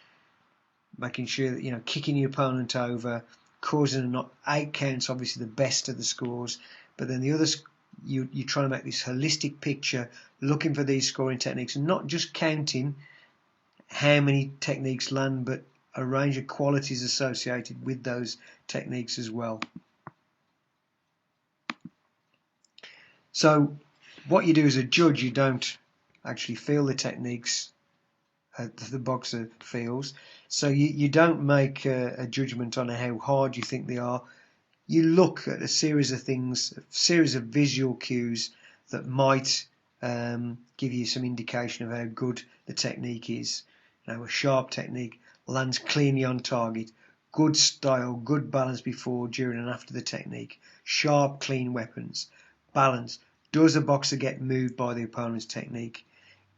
making sure that kicking your opponent over, causing not 8 counts, obviously the best of the scores, but then the others you try to make this holistic picture, looking for these scoring techniques and not just counting how many techniques land, but a range of qualities associated with those techniques as well. So what you do as a judge, you don't actually feel the techniques the boxer feels. So you don't make a judgment on how hard you think they are. You look at a series of things, a series of visual cues that might give you some indication of how good the technique is. A sharp technique, lands cleanly on target, good style, good balance before, during and after the technique, sharp, clean weapons, balance. Does a boxer get moved by the opponent's technique?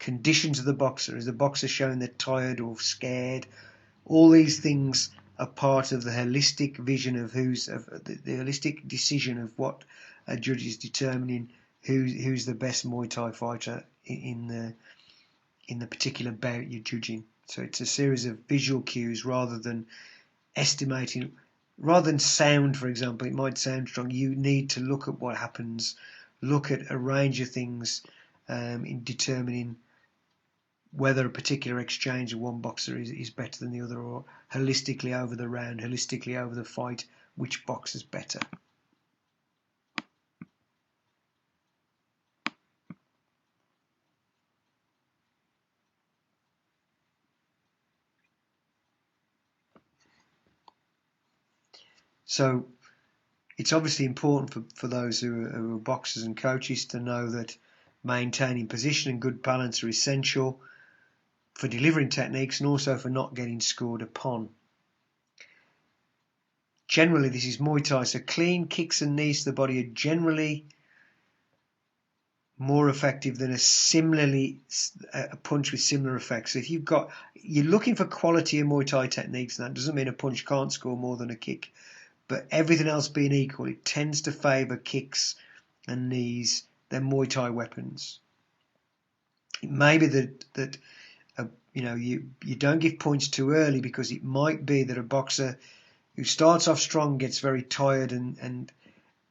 Conditions of the boxer. Is the boxer showing they're tired or scared? All these things are part of the holistic vision of the holistic decision of what a judge is determining who's the best Muay Thai fighter in the particular bout you're judging. So it's a series of visual cues rather than estimating, rather than sound, for example. It might sound strong. You need to look at what happens, look at a range of things in determining whether a particular exchange of one boxer is better than the other, or holistically over the round, holistically over the fight, which boxer's better. So it's obviously important for those who are boxers and coaches to know that maintaining position and good balance are essential for delivering techniques and also for not getting scored upon. Generally, this is Muay Thai, so clean kicks and knees to the body are generally more effective than a punch with similar effects. So if you're looking for quality in Muay Thai techniques, and that doesn't mean a punch can't score more than a kick, but everything else being equal, it tends to favour kicks and knees than Muay Thai weapons. It may be that you don't give points too early, because it might be that a boxer who starts off strong gets very tired, and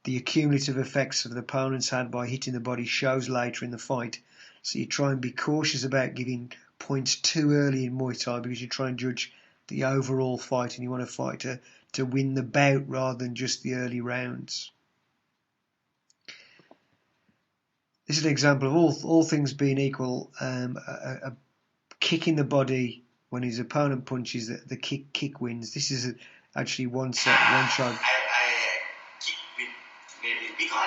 the accumulative effects of the opponent's had by hitting the body shows later in the fight. So you try and be cautious about giving points too early in Muay Thai, because you try and judge the overall fight, and you want to fight to win the bout rather than just the early rounds. This is an example of all things being equal. A kick in the body when his opponent punches, the kick wins. This is actually one shot. I kick with maybe because I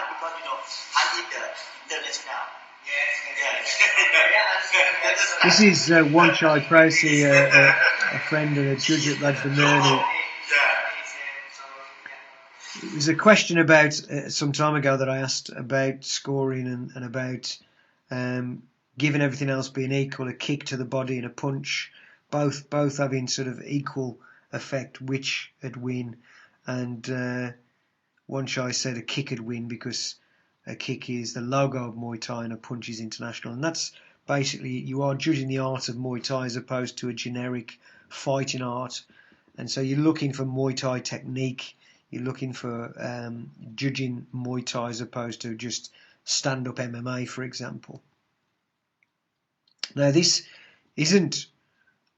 need the international. This is one Chai Pricey, a friend and a judge at Rajdamnern. It was a question about some time ago that I asked about scoring and about given everything else being equal, a kick to the body and a punch, both having sort of equal effect, which would win. And one Chai said a kick would win because a kick is the logo of Muay Thai and a punch is international. And that's basically, you are judging the art of Muay Thai as opposed to a generic fighting art. And so you're looking for Muay Thai technique. You're looking for judging Muay Thai as opposed to just stand-up MMA, for example. Now, this isn't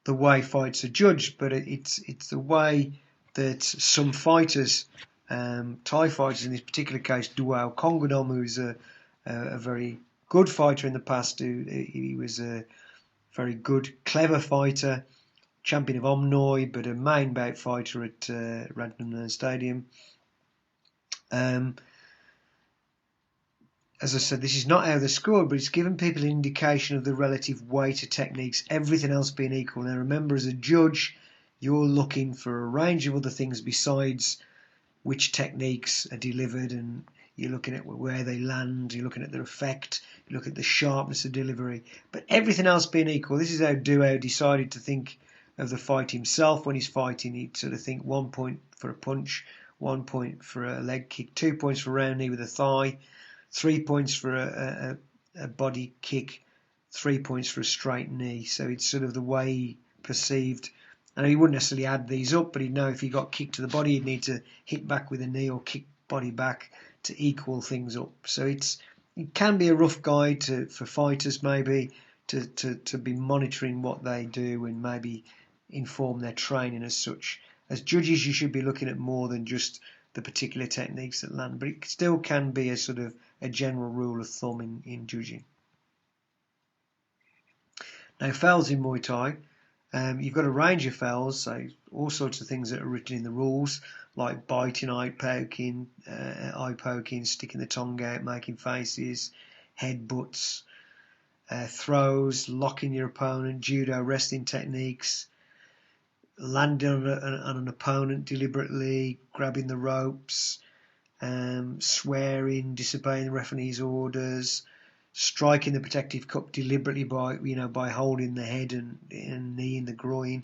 the way fights are judged, but it's the way that some fighters, Thai fighters in this particular case, Duao Kongadom, who's a very good fighter in the past, he was a very good, clever fighter, champion of Omnoy, but a main bout fighter at Rajdamnern Stadium. As I said, this is not how they're scored, but it's given people an indication of the relative weight of techniques, everything else being equal. Now remember, as a judge, you're looking for a range of other things besides which techniques are delivered, and you're looking at where they land, you're looking at their effect, you look at the sharpness of delivery. But everything else being equal, this is how Duao decided to think of the fight himself. When he's fighting, he'd sort of think 1 point for a punch, 1 point for a leg kick, 2 points for a round knee with a thigh, 3 points for a body kick, 3 points for a straight knee. So it's sort of the way he perceived. And he wouldn't necessarily add these up, but he'd know if he got kicked to the body, he'd need to hit back with a knee or kick body back to equal things up. So it can be a rough guide for fighters, maybe, to be monitoring what they do and maybe inform their training as such. As judges, you should be looking at more than just the particular techniques that land, but it still can be a sort of a general rule of thumb in judging. Now, fouls in Muay Thai, you've got a range of fouls, so all sorts of things that are written in the rules, like biting, eye poking, sticking the tongue out, making faces, headbutts, throws, locking your opponent, judo, wrestling techniques, landing on an opponent deliberately, grabbing the ropes, swearing, disobeying the referee's orders, striking the protective cup deliberately by holding the head and knee in the groin.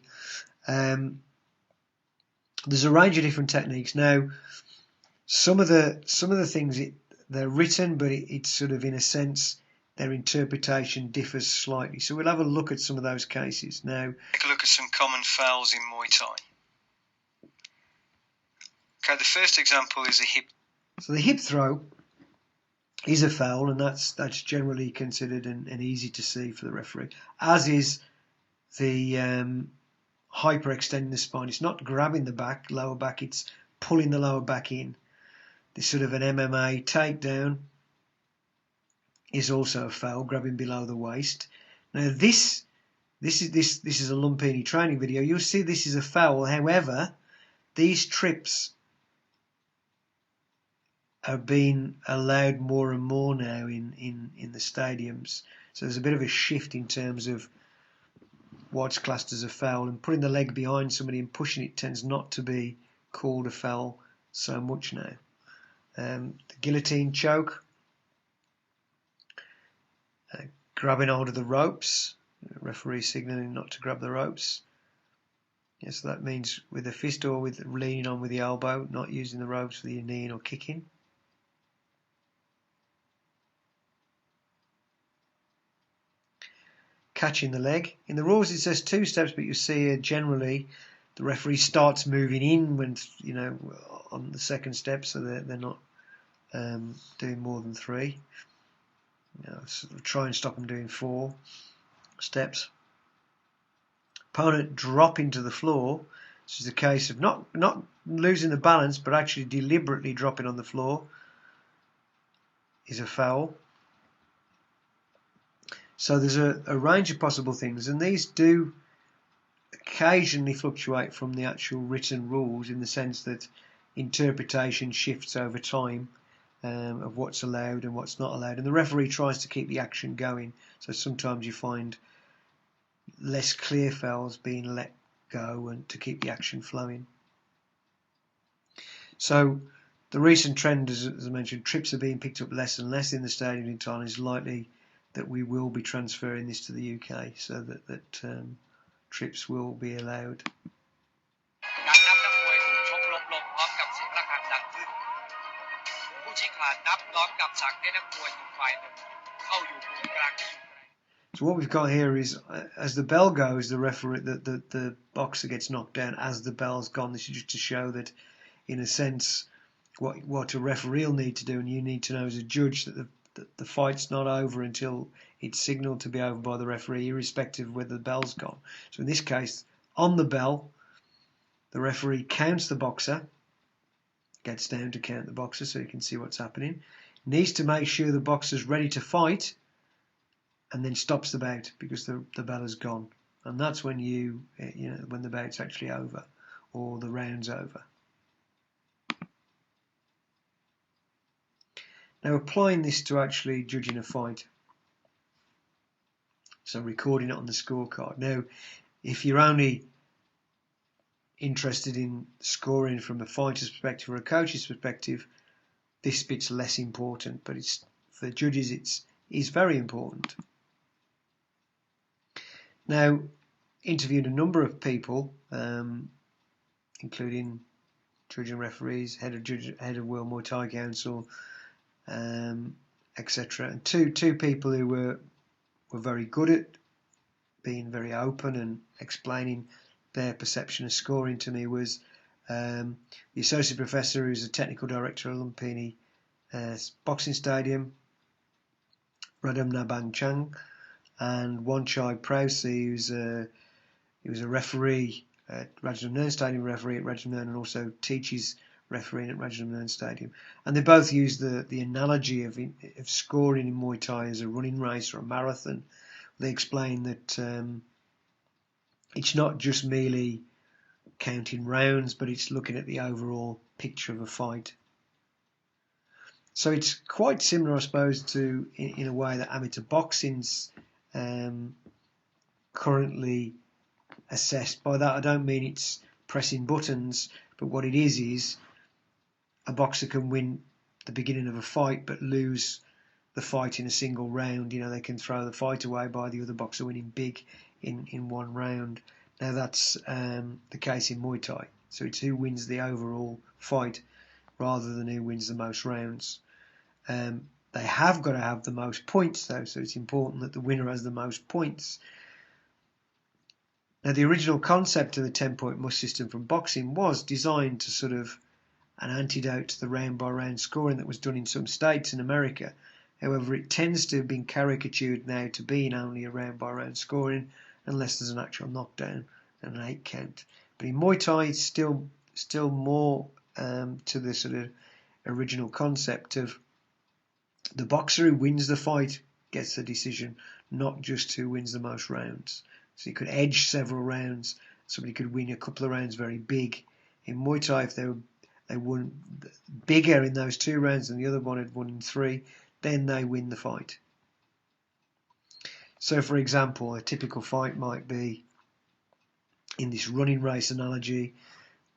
There's a range of different techniques. Now, some of the things they're written, but it's sort of, in a sense, their interpretation differs slightly. So we'll have a look at some of those cases now. Take a look at some common fouls in Muay Thai. Okay, the first example is a hip. So the hip throw is a foul, and that's generally considered and easy to see for the referee, as is the hyperextending the spine. It's not grabbing the lower back, it's pulling the lower back in. This sort of an MMA takedown is also a foul, grabbing below the waist. Now this is a Lumpini training video. You'll see this is a foul. However, these trips are being allowed more and more now in the stadiums. So there's a bit of a shift in terms of what's classed as a foul, and putting the leg behind somebody and pushing it tends not to be called a foul so much now. The guillotine choke, grabbing hold of the ropes, referee signalling not to grab the ropes. Yes, so that means with the fist or with leaning on with the elbow, not using the ropes with your knee or kicking. Catching the leg. In the rules it says 2 steps, but you see generally the referee starts moving in when, on the second step, so they're not doing more than 3. Sort of try and stop them doing 4 steps. Opponent dropping to the floor. This is a case of not losing the balance, but actually deliberately dropping on the floor, is a foul. So there's a range of possible things, and these do occasionally fluctuate from the actual written rules, in the sense that interpretation shifts over time of what's allowed and what's not allowed, and the referee tries to keep the action going. So sometimes you find less clear fouls being let go and to keep the action flowing. So the recent trend, as I mentioned, trips are being picked up less and less in the stadium in Thailand. It's likely that we will be transferring this to the UK, so that trips will be allowed. So what we've got here is, as the bell goes, the referee, the boxer gets knocked down as the bell's gone. This is just to show that, in a sense, what a referee will need to do, and you need to know as a judge, that the fight's not over until it's signalled to be over by the referee, irrespective of whether the bell's gone. So in this case, on the bell, the referee counts the boxer, gets down to count the boxer so you can see what's happening, needs to make sure the boxer's ready to fight, and then stops the bout because the bell is gone. And that's when when the bout's actually over, or the round's over. Now, applying this to actually judging a fight, so recording it on the scorecard. Now, if you're only interested in scoring from a fighter's perspective or a coach's perspective, this bit's less important, but it's, for judges, it's very important. Now, interviewed a number of people, including judging referees, head of World Muay Thai Council, etc. And two people who were very good at being very open and explaining their perception of scoring to me was the associate professor, who's a technical director at Lumpini Boxing Stadium, Radam Nabang Chang, and Wanchai Prausi, he was a referee at Rajadamnern Stadium, referee at Rajadamnern, and also teaches refereeing at Reginald Mearn Stadium. And they both use the analogy of scoring in Muay Thai as a running race or a marathon. They explain that it's not just merely counting rounds, but it's looking at the overall picture of a fight. So it's quite similar, I suppose, to in a way that amateur boxing's currently assessed. By that I don't mean it's pressing buttons, but what it is a boxer can win the beginning of a fight but lose the fight in a single round. You know, they can throw the fight away by the other boxer winning big in one round. Now that's the case in Muay Thai. So it's who wins the overall fight rather than who wins the most rounds. They have got to have the most points though, so it's important that the winner has the most points. Now the original concept of the 10-point must system from boxing was designed to sort of an antidote to the round by round scoring that was done in some states in America. However, it tends to have been caricatured now to being only a round by round scoring unless there's an actual knockdown and an 8 count. But in Muay Thai it's still more to the sort of original concept of the boxer who wins the fight gets the decision, not just who wins the most rounds. So you could edge several rounds. Somebody could win a couple of rounds very big. In Muay Thai, if they won bigger in those 2 rounds and the other one had won in 3, then they win the fight. So for example, a typical fight might be, in this running race analogy,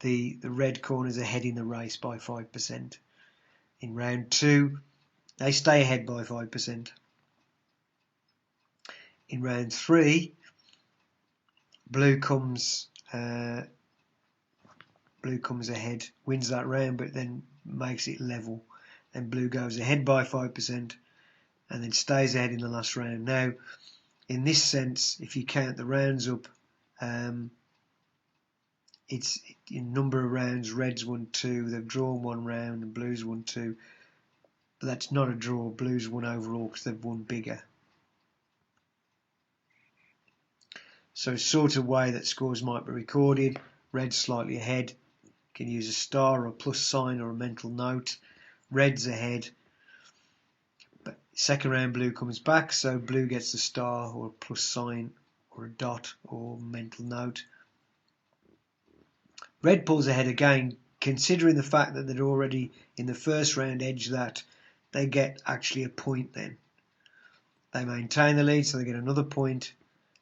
the red corners are ahead in the race by 5%. In round 2, they stay ahead by 5%. In round 3, blue comes ahead, wins that round, but then makes it level. Then blue goes ahead by 5% and then stays ahead in the last round. Now, in this sense, if you count the rounds up, it's in number of rounds. Red's won 2, they've drawn 1 round, and blue's won 2. But that's not a draw. Blue's won overall because they've won bigger. So sort of way that scores might be recorded. Red's slightly ahead. Can use a star or a plus sign or a mental note. Red's ahead. But second round blue comes back, so blue gets a star or a plus sign or a dot or mental note. Red pulls ahead again, considering the fact that they'd already in the first round edged that. They get actually a point then. They maintain the lead, so they get another point.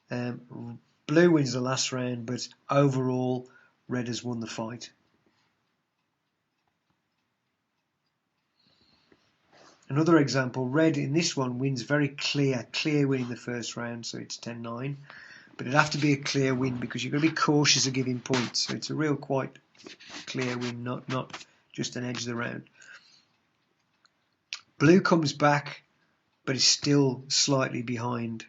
Blue wins the last round, but overall, red has won the fight. Another example, red in this one wins very clear win in the first round, so it's 10-9. But it'd have to be a clear win because you've got to be cautious of giving points. So it's a real quite clear win, not just an edge of the round. Blue comes back, but is still slightly behind,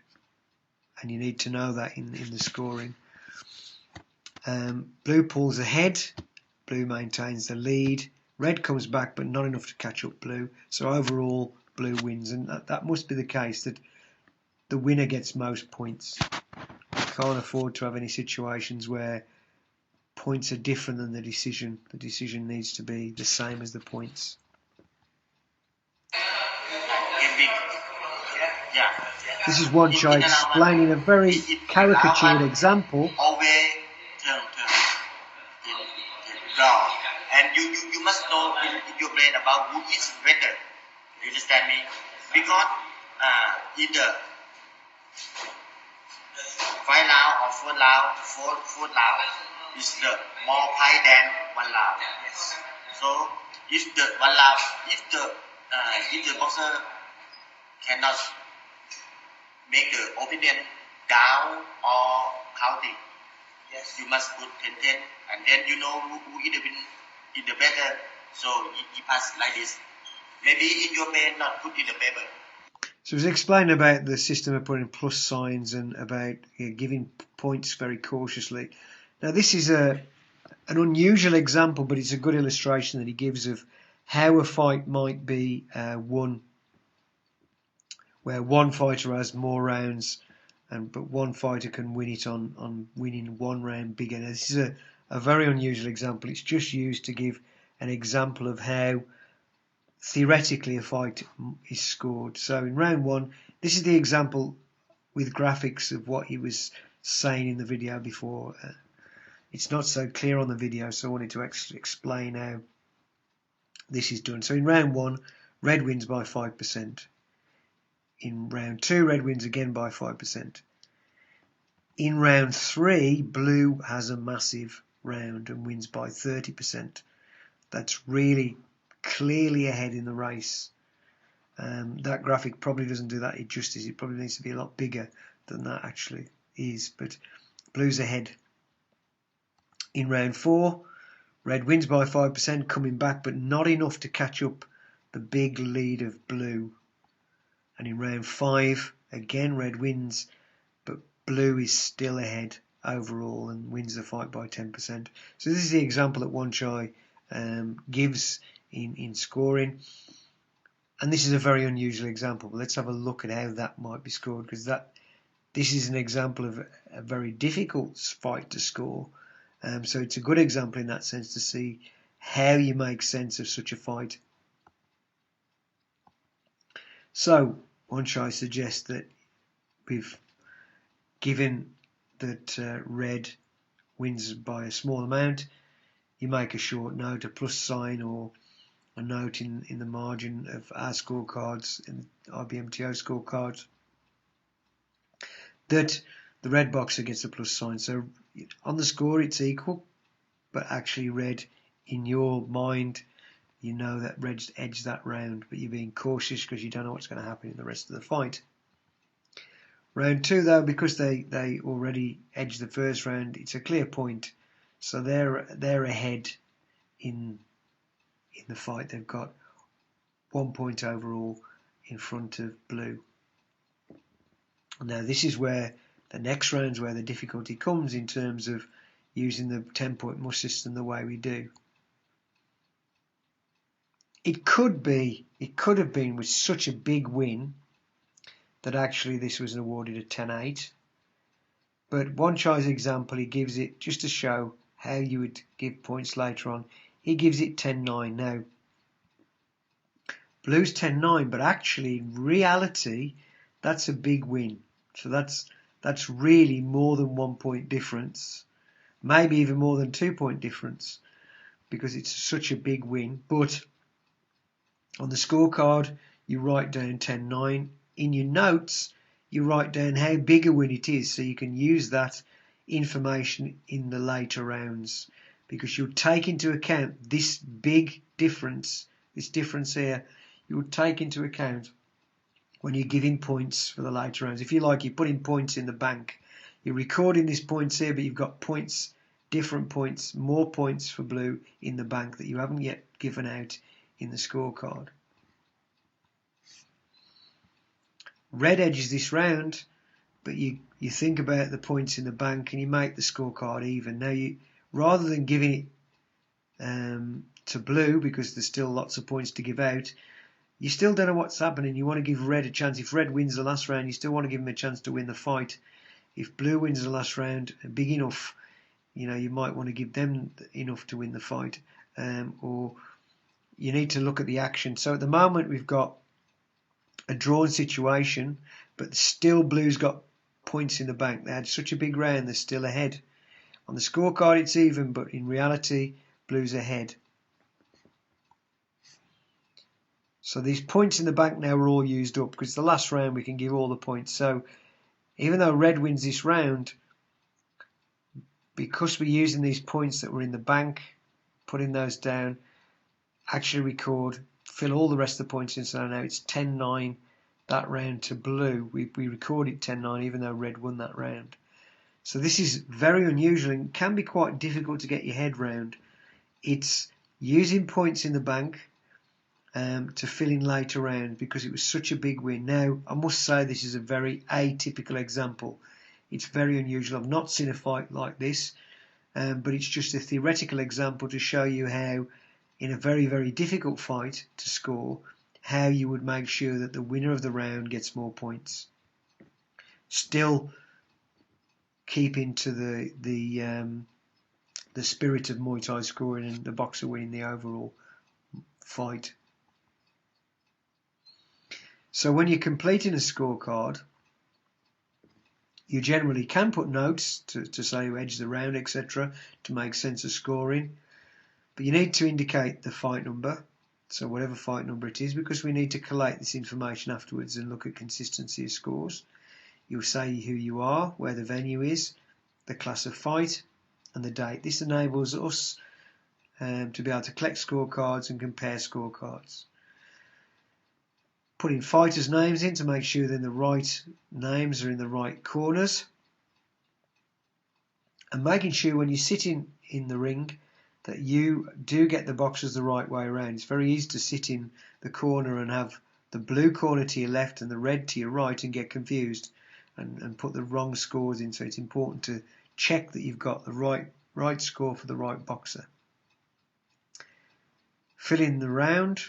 and you need to know that in the scoring. Blue pulls ahead, blue maintains the lead. Red comes back, but not enough to catch up blue. So overall, blue wins, and that must be the case, that the winner gets most points. You can't afford to have any situations where points are different than the decision. The decision needs to be the same as the points. This is one shot explaining a very caricatured example. Always turn. Draw. And you must know in your brain about who is better. You understand me? Because in the 5 round or 4 round, fourth round is the more fight than 1 round. So if the 1 round, if the boxer cannot make the opponent down or counting, you must put 10-10, and then you know who is the better. So he pass like this. Maybe in your brain, not put in the paper. So it was explained about the system of putting plus signs and about giving points very cautiously. Now this is an unusual example, but it's a good illustration that he gives of how a fight might be won, where one fighter has more rounds, but one fighter can win it on winning 1 round bigger. Now, this is a very unusual example. It's just used to give an example of how theoretically a fight is scored. So in round 1, this is the example with graphics of what he was saying in the video before. It's not so clear on the video, so I wanted to explain how this is done. So in round 1, red wins by 5%. In round 2, red wins again by 5%. In round 3, blue has a massive round and wins by 30%. That's really clearly ahead in the race. That graphic probably doesn't do that justice. It probably needs to be a lot bigger than that actually is, but blue's ahead. In round 4, red wins by 5%, coming back, but not enough to catch up the big lead of blue. And in round 5, again red wins, but blue is still ahead overall and wins the fight by 10%. So this is the example that Wanchai gives in scoring. And this is a very unusual example. But let's have a look at how that might be scored, because this is an example of a very difficult fight to score. So it's a good example in that sense to see how you make sense of such a fight. So Wanchai suggests that we've given that red wins by a small amount. You make a short note, a plus sign, or a note in the margin of our scorecards, in the IBMTO scorecards, that the red boxer gets a plus sign. So on the score it's equal, but actually red, in your mind, you know that red's edged that round, but you're being cautious because you don't know what's going to happen in the rest of the fight. Round 2 though, because they already edged the first round, it's a clear point. So they're ahead in the fight. They've got 1 point overall in front of blue. Now this is where the next round's where the difficulty comes in terms of using the 10-point must system the way we do. It could have been with such a big win that actually this was awarded a 10-8. But Wanchai's example, he gives it just to show how you would give points later on. He gives it 10-9. Now, blue's 10-9, but actually in reality, that's a big win. So that's really more than 1 point difference, maybe even more than 2 point difference, because it's such a big win. But on the scorecard, you write down 10-9. In your notes, you write down how big a win it is, so you can use that information in the later rounds, because you'll take into account this big difference, this difference here, you will take into account when you're giving points for the later rounds. If you like, you're putting points in the bank. You're recording these points here, but you've got points, different points, more points for blue in the bank that you haven't yet given out in the scorecard. Red edges this round, but you think about the points in the bank and you make the scorecard even. Now, rather than giving it to blue, because there's still lots of points to give out, you still don't know what's happening. You want to give red a chance. If red wins the last round, you still want to give him a chance to win the fight. If blue wins the last round, big enough, you might want to give them enough to win the fight. Or you need to look at the action. So at the moment, we've got a drawn situation, but still blue's got points in the bank. They had such a big round, they're still ahead. On the scorecard it's even, but in reality blue's ahead. So these points in the bank now are all used up, because the last round we can give all the points. So even though red wins this round, because we're using these points that were in the bank, putting those down, actually record, fill all the rest of the points in. So now it's 10-9 that round to blue. We recorded 10-9 even though red won that round. So this is very unusual and can be quite difficult to get your head round. It's using points in the bank to fill in later round because it was such a big win. Now, I must say this is a very atypical example. It's very unusual. I've not seen a fight like this, but it's just a theoretical example to show you how, in a very, very difficult fight to score, how you would make sure that the winner of the round gets more points. Still keeping to the the spirit of Muay Thai scoring and the boxer winning the overall fight. So when you're completing a scorecard, you generally can put notes to say who edged the round, etc., to make sense of scoring. But you need to indicate the fight number, so whatever fight number it is, because we need to collate this information afterwards and look at consistency of scores. You'll say who you are, where the venue is, the class of fight, and the date. This enables us to be able to collect scorecards and compare scorecards. Putting fighters' names in to make sure then the right names are in the right corners. And making sure when you're sitting in the ring that you do get the boxers the right way around. It's very easy to sit in the corner and have the blue corner to your left and the red to your right and get confused and put the wrong scores in. So it's important to check that you've got the right score for the right boxer. Fill in the round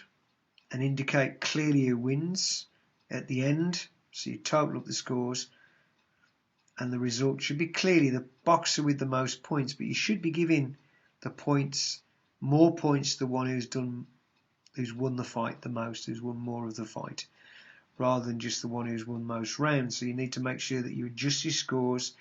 and indicate clearly who wins at the end. So you total up the scores and the result should be clearly the boxer with the most points, but you should be giving the points, more points to the one who's won the fight the most, who's won more of the fight, rather than just the one who's won most rounds. So you need to make sure that you adjust your scores.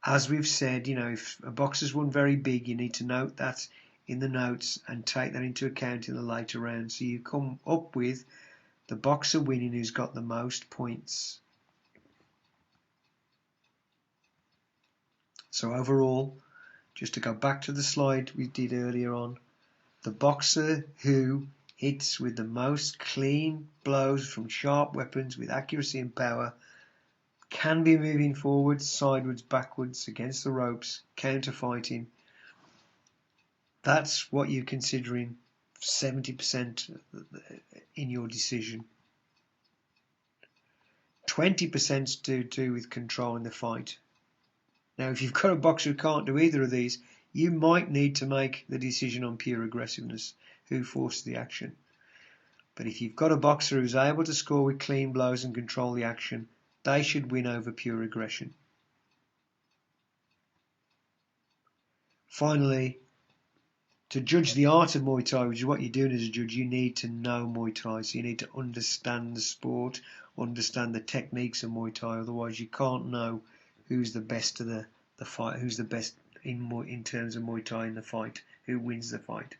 As we've said, if a boxer's won very big, you need to note that in the notes and take that into account in the later rounds. So you come up with the boxer winning who's got the most points. So overall, just to go back to the slide we did earlier on, the boxer who hits with the most clean blows from sharp weapons with accuracy and power can be moving forwards, sideways, backwards, against the ropes, counter-fighting. That's what you're considering 70% in your decision. 20% to do with controlling the fight. Now, if you've got a boxer who can't do either of these, you might need to make the decision on pure aggressiveness, who forces the action. But if you've got a boxer who's able to score with clean blows and control the action, they should win over pure aggression. Finally, to judge the art of Muay Thai, which is what you're doing as a judge, you need to know Muay Thai. So you need to understand the sport, understand the techniques of Muay Thai. Otherwise, you can't know who's the best of the fight, who's the best in terms of Muay Thai in the fight, who wins the fight.